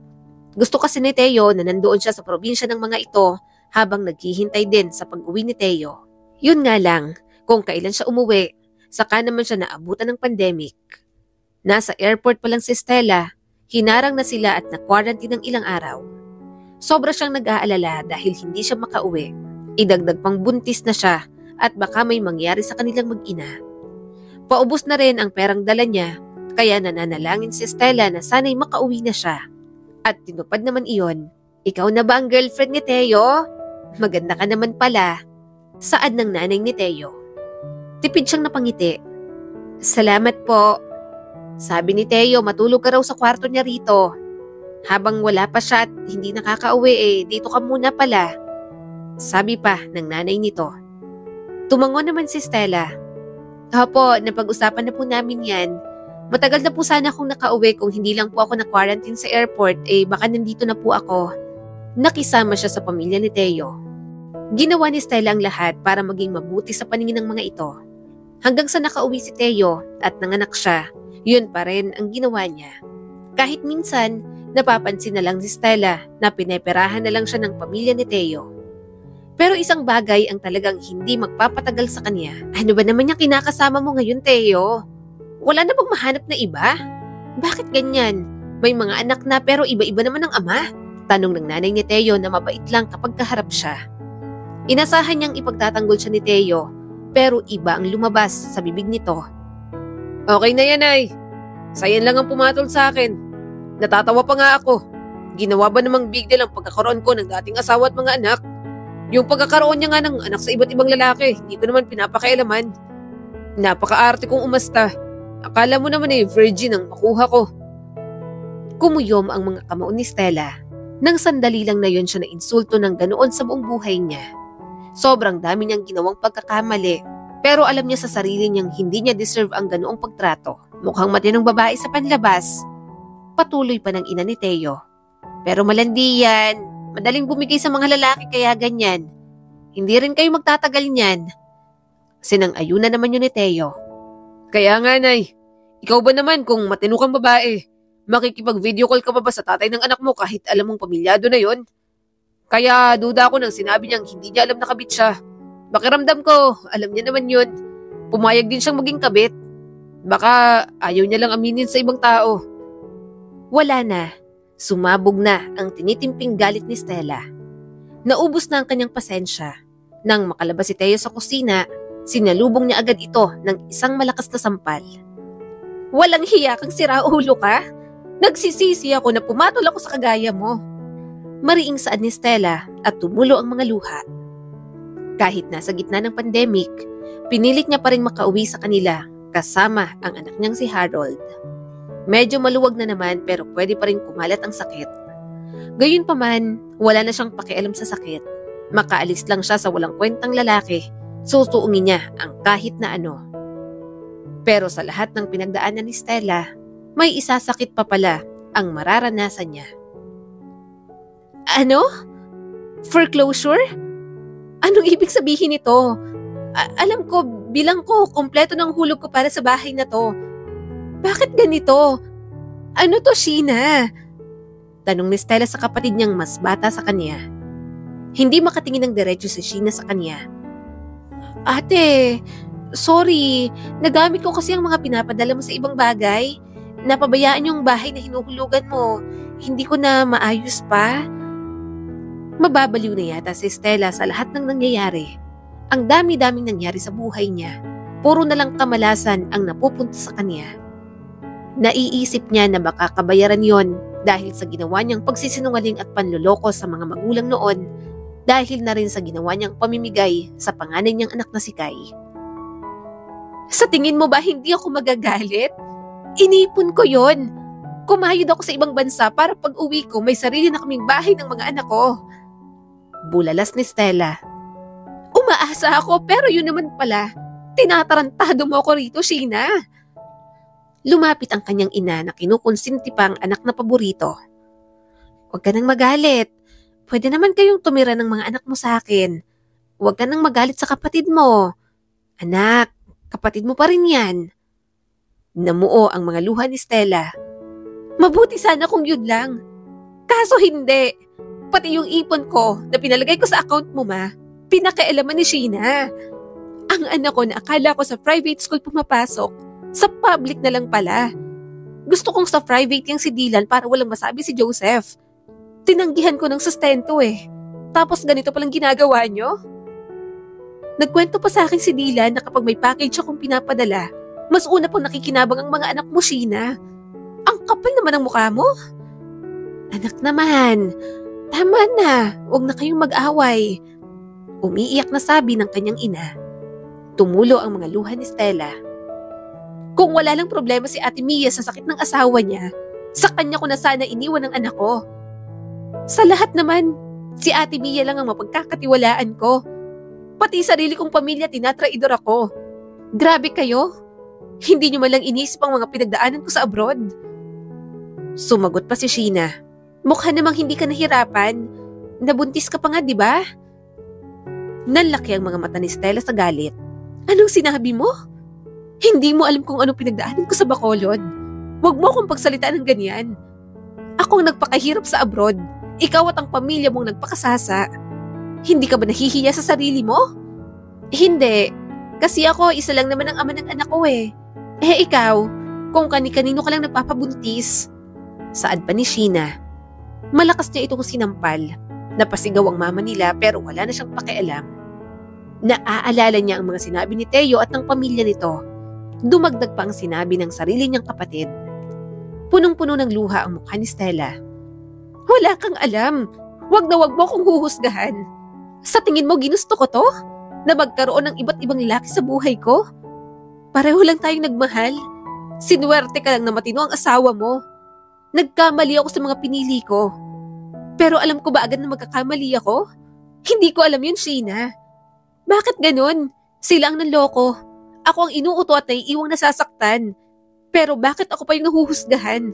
Speaker 1: Gusto kasi ni Teo na nandoon siya sa probinsya ng mga ito habang naghihintay din sa pag-uwi ni Teo. Yun nga lang, kung kailan siya umuwi, saka naman siya naabutan ng pandemic. Nasa airport pa lang si Stella, hinarang na sila at na-quarantine ng ilang araw. Sobra siyang nag-aalala dahil hindi siya makauwi. Idagdag pang buntis na siya at baka may mangyari sa kanilang mag-ina. Paubos na rin ang perang dala niya, kaya nananalangin si Stella na sana'y makauwi na siya. At tinupad naman iyon. Ikaw na ba ang girlfriend ni Teo? Maganda ka naman pala. Saad ng nanay ni Teo. Tipid siyang napangiti. Salamat po. Sabi ni Teo, matulog ka raw sa kwarto niya rito. Habang wala pa siya at hindi nakakauwi dito ka muna pala. Sabi pa ng nanay nito. Tumango naman si Stella. Opo, napag-usapan na po namin yan. Matagal na po sana akong nakauwi kung hindi lang po ako na-quarantine sa airport baka nandito na po ako. Nakisama siya sa pamilya ni Teo. Ginawa ni Stella ang lahat para maging mabuti sa paningin ng mga ito. Hanggang sa nakauwi si Teo at nanganak siya, yun pa rin ang ginawa niya. Kahit minsan, napapansin na lang si Stella na pineperahan na lang siya ng pamilya ni Teo. Pero isang bagay ang talagang hindi magpapatagal sa kanya. Ano ba naman yung kinakasama mo ngayon, Teo? Wala na bang mahanap na iba? Bakit ganyan? May mga anak na pero iba-iba naman ang ama? Tanong ng nanay ni Teo na mabait lang kapag kaharap siya. Inasahan niyang ipagtatanggol siya ni Teo, pero iba ang lumabas sa bibig nito.
Speaker 2: Okay na yan, ay. Sayan lang ang pumatol sa akin. Natatawa pa nga ako. Ginawa ba namang big deal ang pagkakaroon ko ng dating asawa at mga anak? Yung pagkakaroon niya nga ng anak sa iba't ibang lalaki, hindi ko naman pinapakailaman. Napaka-arte kong umasta. Akala mo naman virgin ang makuha ko.
Speaker 1: Kumuyom ang mga kamao ni Stella. Nang sandali lang na yun siya na insulto ng ganoon sa buong buhay niya. Sobrang dami niyang ginawang pagkakamali, pero alam niya sa sarili niyang hindi niya deserve ang ganoong pagtrato. Mukhang matinong babae sa panlabas. Patuloy pa ng ina ni Teo. Pero malandi yan. Madaling bumigay sa mga lalaki kaya ganyan. Hindi rin kayo magtatagal niyan. Sinang-ayuna naman yun ni Teo.
Speaker 2: Kaya nga, Nay. Ikaw ba naman kung matino kang babae? Makikipag-video call ka pa ba sa tatay ng anak mo kahit alam mong pamilyado na yon? Kaya duda ako nang sinabi niyang hindi niya alam na kabit siya. Pakiramdam ko, alam niya naman yun. Pumayag din siyang maging kabit. Baka ayaw niya lang aminin sa ibang tao.
Speaker 1: Wala na. Sumabog na ang tinitimping galit ni Stella. Naubos na ang kanyang pasensya. Nang makalabas si Teo sa kusina, sinalubong niya agad ito ng isang malakas na sampal. Walang hiya kang siraulo ka? Nagsisisi ako na pumatol ako sa kagaya mo. Mariing saad ni Stella at tumulo ang mga luha. Kahit nasa gitna ng pandemic, pinilit niya pa rin makauwi sa kanila kasama ang anak niyang si Harold. Medyo maluwag na naman pero pwede pa rin kumalat ang sakit. Gayunpaman, wala na siyang pakialam sa sakit. Makaalis lang siya sa walang kwentang lalaki, susuungin niya ang kahit na ano. Pero sa lahat ng pinagdaanan ni Stella, may isasakit pa pala ang mararanasan niya. Ano? Foreclosure? Anong ibig sabihin nito? Alam ko, bilang ko, kompleto ng hulog ko para sa bahay na to. Bakit ganito? Ano to, Sheena? Tanong ni Stella sa kapatid niyang mas bata sa kanya. Hindi makatingin ng diretso si Sheena sa kanya. Ate, sorry. Nagamit ko kasi ang mga pinapadala mo sa ibang bagay. Napabayaan yung bahay na hinuhulugan mo. Hindi ko na maayos pa. Mababaliw na yata si Stella sa lahat ng nangyayari. Ang dami-daming nangyari sa buhay niya. Puro na lang kamalasan ang napupunta sa kanya. Naiisip niya na baka kabayaran yon dahil sa ginawa niyang pagsisinungaling at panloloko sa mga magulang noon, dahil na rin sa ginawa niyang pamimigay sa panganay niyang anak na si Kai. Sa tingin mo ba hindi ako magagalit? Inipon ko yon. Kumayod ako sa ibang bansa para pag uwi ko may sarili na kaming bahay ng mga anak ko. Bulalas ni Stella. Umaasa ako pero yun naman pala. Tinatarantado mo ako rito, Sheena. Lumapit ang kanyang ina na kinukonsinti pa ang anak na paborito. Huwag ka nang magalit. Pwede naman kayong tumira ng mga anak mo sa akin. Huwag ka nang magalit sa kapatid mo. Anak, kapatid mo pa rin yan. Namuo ang mga luha ni Stella. Mabuti sana kung yun lang. Kaso hindi. Pati yung ipon ko na pinalagay ko sa account mo, ma, pinakialaman ni Sheena. Ang anak ko na akala ko sa private school pumapasok, sa public na lang pala. Gusto kong sa private yung si Dylan para walang masabi si Joseph. Tinanggihan ko ng sustento eh. Tapos ganito palang ginagawa nyo? Nagkwento pa sa akin si Dylan na kapag may package akong pinapadala, mas una pang nakikinabang ang mga anak mo, Sheena. Ang kapal naman ang mukha mo. Anak naman, tama na. Huwag na kayong mag-away. Umiiyak na sabi ng kanyang ina. Tumulo ang mga luha ni Stella. Kung wala lang problema si Ate Mia sa sakit ng asawa niya, sa kanya ko na sana iniwan ang anak ko. Sa lahat naman, si Ate Mia lang ang mapagkakatiwalaan ko. Pati sarili kong pamilya tinatraidor ako. Grabe kayo. Hindi niyo man lang inisip ang mga pinagdaanan ko sa abroad. Sumagot pa si Sheena. Mukha namang hindi ka nahirapan. Nabuntis ka pa nga, di ba? Nanlaki ang mga mata ni Stella sa galit. Anong sinabi mo? Hindi mo alam kung anong pinagdaanan ko sa Bacolod. Huwag mo akong pagsalitaan ng ganyan. Ako ang nagpakahirap sa abroad. Ikaw at ang pamilya mong nagpakasasa. Hindi ka ba nahihiya sa sarili mo? Hindi. Kasi ako, isa lang naman ang ama ng anak ko eh. Eh ikaw, kung kani-kanino ka lang nagpapabuntis. Saad pa ni Sheena. Malakas niya itong sinampal. Napasigaw ang mama nila pero wala na siyang pakialam. Naaalala niya ang mga sinabi ni Teo at ng pamilya nito. Dumagdag pa ang sinabi ng sarili niyang kapatid. Punong-puno ng luha ang mukha ni Stella. Wala kang alam. Wag na wag mo akong huhusgahan. Sa tingin mo ginusto ko to? Na magkaroon ng iba't ibang lalaki sa buhay ko? Pareho lang tayong nagmahal. Sinuwerte ka lang na matino ang asawa mo. Nagkamali ako sa mga pinili ko. Pero alam ko ba agad na magkakamali ako? Hindi ko alam yun, Sheena. Bakit ganun? Sila ang nanloko. Ako ang inuuto at naiiwang nasasaktan. Pero bakit ako pa yung nahuhusgahan?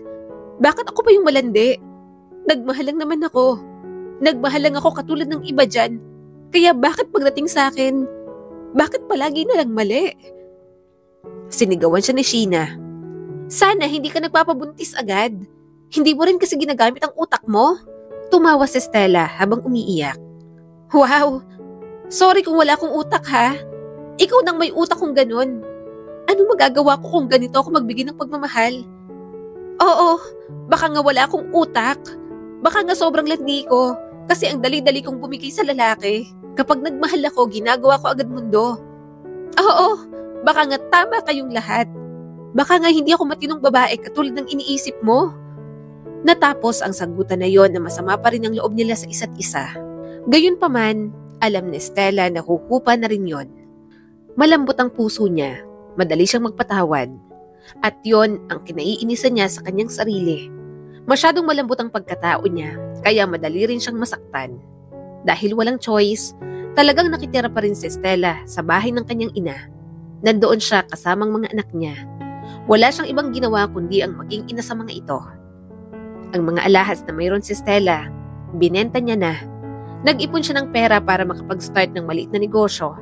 Speaker 1: Bakit ako pa yung malandi? Nagmahal lang naman ako. Nagmahal lang ako katulad ng iba dyan. Kaya bakit pagdating sa akin, bakit palagi na lang mali? Sinigawan siya ni Sheena. Sana hindi ka nagpapabuntis agad. Hindi mo rin kasi ginagamit ang utak mo. Tumawa si Stella habang umiiyak. Wow! Sorry kung wala akong utak ha. Ikaw nang may utak kung ganun. Ano magagawa ko kung ganito ako magbigay ng pagmamahal? Oo, baka nga wala akong utak. Baka nga sobrang landi ko kasi ang dali-dali kong bumigay sa lalaki. Kapag nagmahal ako, ginagawa ko agad mundo. Oo, baka nga tama kayong lahat. Baka nga hindi ako matinong babae katulad ng iniisip mo. Natapos ang sagutan na yon na masama pa rin ang loob nila sa isa't isa. Gayunpaman, alam ni Stella na huhupa na rin yon. Malambot ang puso niya, madali siyang magpatawad. At yon ang kinaiinisan niya sa kanyang sarili. Masyadong malambot ang pagkatao niya kaya madali rin siyang masaktan. Dahil walang choice, talagang nakitira pa rin si Stella sa bahay ng kanyang ina. Nandoon siya kasamang mga anak niya. Wala siyang ibang ginawa kundi ang maging ina sa mga ito. Ang mga alahas na mayroon si Stella, binenta niya na. Nag-ipon siya ng pera para makapag-start ng maliit na negosyo.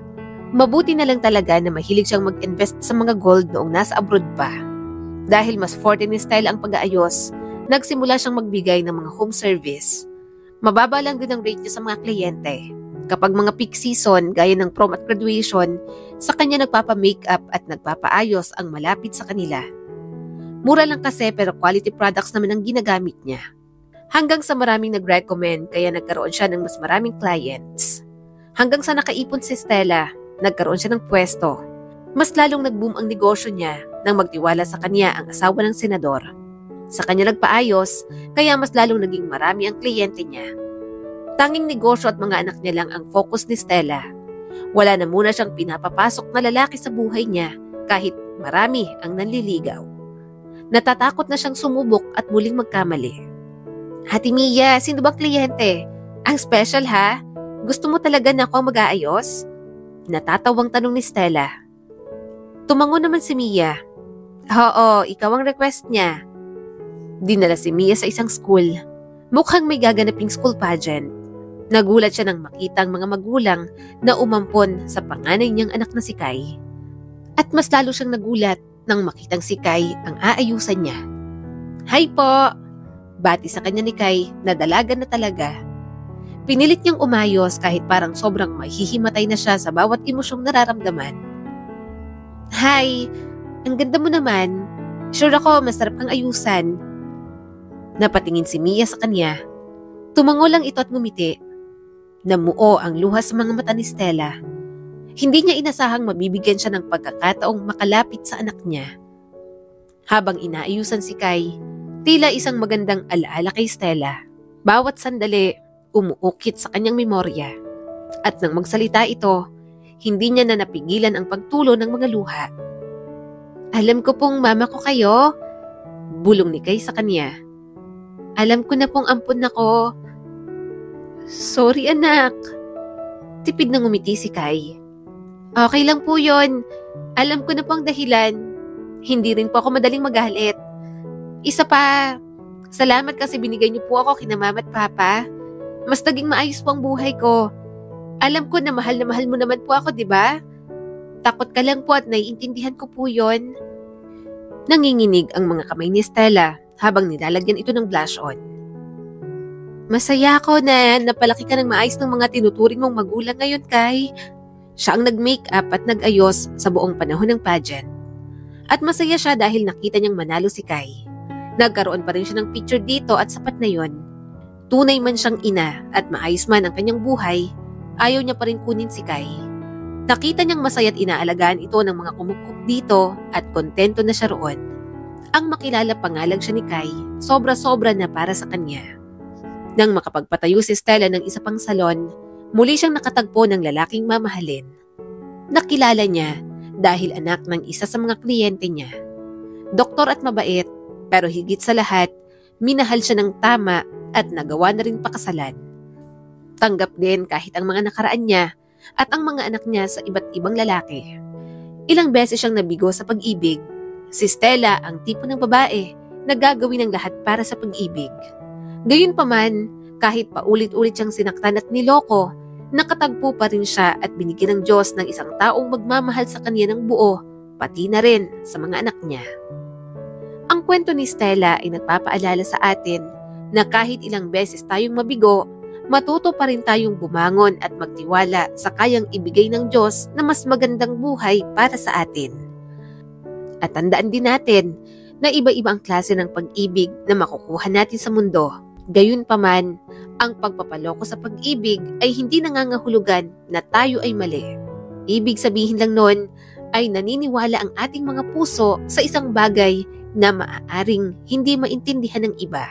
Speaker 1: Mabuti na lang talaga na mahilig siyang mag-invest sa mga gold noong nasa abroad pa. Dahil mas forte ni Stella ang pag-aayos, nagsimula siyang magbigay ng mga home service. Mababa lang din ang rate niya sa mga kliyente. Kapag mga peak season, gaya ng prom at graduation, sa kanya nagpapa-makeup at nagpapaayos ang malapit sa kanila. Mura lang kasi pero quality products naman ang ginagamit niya. Hanggang sa maraming nag-recommend kaya nagkaroon siya ng mas maraming clients. Hanggang sa nakaipon si Stella, nagkaroon siya ng pwesto. Mas lalong nag-boom ang negosyo niya nang magtiwala sa kanya ang asawa ng senador. Sa kanya nagpaayos, kaya mas lalong naging marami ang kliyente niya. Tanging negosyo at mga anak niya lang ang focus ni Stella. Wala na muna siyang pinapapasok na lalaki sa buhay niya kahit marami ang nanliligaw. Natatakot na siyang sumubok at muling magkamali. Ate Mia, sino bang kliyente? Ang special ha? Gusto mo talaga na ako ang mag-aayos? Natatawang tanong ni Stella. Tumango naman si Mia. Oo, ikaw ang request niya. Dinala si Mia sa isang school. Mukhang may gaganaping school pageant. Nagulat siya nang makita ang mga magulang na umampon sa panganay niyang anak na si Kai. At mas lalo siyang nagulat nang makitang si Kai ang aayusan niya. Hi po! Bati sa kanya ni Kai na dalaga na talaga. Pinilit niyang umayos kahit parang sobrang mahihimatay na siya sa bawat emosyong nararamdaman. Hi! Ang ganda mo naman. Sure ako masarap kang ayusan. Napatingin si Mia sa kanya. Tumango lang ito at ngumiti. Namuo ang luha sa mga mata ni Stella. Hindi niya inasahang mabibigyan siya ng pagkakataong makalapit sa anak niya. Habang inaayusan si Kai, tila isang magandang alaala kay Stella. Bawat sandali, umuukit sa kanyang memorya. At nang magsalita ito, hindi niya na napigilan ang pagtulo ng mga luha. Alam ko pong mama ko kayo, bulong ni Kai sa kanya. Alam ko na pong ampun ako. Sorry anak. Tipid na ngumiti si Kai. Okay lang po yon. Alam ko na po ang dahilan. Hindi rin po ako madaling magalit. Isa pa, salamat kasi binigay niyo po ako kina mama at papa. Mas naging maayos po ang buhay ko. Alam ko na mahal mo naman po ako, di ba? Takot ka lang po at naiintindihan ko po yon. Nanginginig ang mga kamay ni Stella habang nilalagyan ito ng blush on. Masaya ako na napalaki ka ng maayos ng mga tinuturing mong magulang ngayon, Kai. Siya ang nag-makeup at nag-ayos sa buong panahon ng pageant. At masaya siya dahil nakita niyang manalo si Kai. Nagkaroon pa rin siya ng picture dito at sapat na yon. Tunay man siyang ina at maayos man ang kanyang buhay, ayaw niya pa rin kunin si Kai. Nakita niyang masaya at inaalagaan ito ng mga kumukuk dito at kontento na siya roon. Ang makilala pangalang siya ni Kai, sobra-sobra na para sa kanya. Nang makapagpatayo si Stella ng isa pang salon, muli siyang nakatagpo ng lalaking mamahalin. Nakilala niya dahil anak ng isa sa mga kliyente niya. Doktor at mabait, pero higit sa lahat, minahal siya ng tama at nagawa na rin pakasalan. Tanggap din kahit ang mga nakaraan niya at ang mga anak niya sa iba't ibang lalaki. Ilang beses siyang nabigo sa pag-ibig. Si Stella ang tipo ng babae na gagawin ang lahat para sa pag-ibig. Gayunpaman, kahit paulit-ulit siyang sinaktan at niloko, nakatagpo pa rin siya at binigyan ng Diyos ng isang taong magmamahal sa kanya ng buo, pati na rin sa mga anak niya. Ang kwento ni Stella ay nagpapaalala sa atin na kahit ilang beses tayong mabigo, matuto pa rin tayong bumangon at magtiwala sa kayang ibigay ng Diyos na mas magandang buhay para sa atin. At tandaan din natin na iba-iba ang klase ng pag-ibig na makukuha natin sa mundo. Gayunpaman, ang pagpapaloko sa pag-ibig ay hindi nangangahulugan na tayo ay mali. Ibig sabihin lang nun ay naniniwala ang ating mga puso sa isang bagay na maaaring hindi maintindihan ng iba.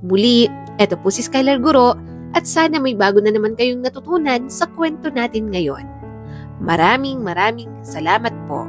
Speaker 1: Muli, eto po si Skylar Guro at sana may bago na naman kayong natutunan sa kwento natin ngayon. Maraming salamat po.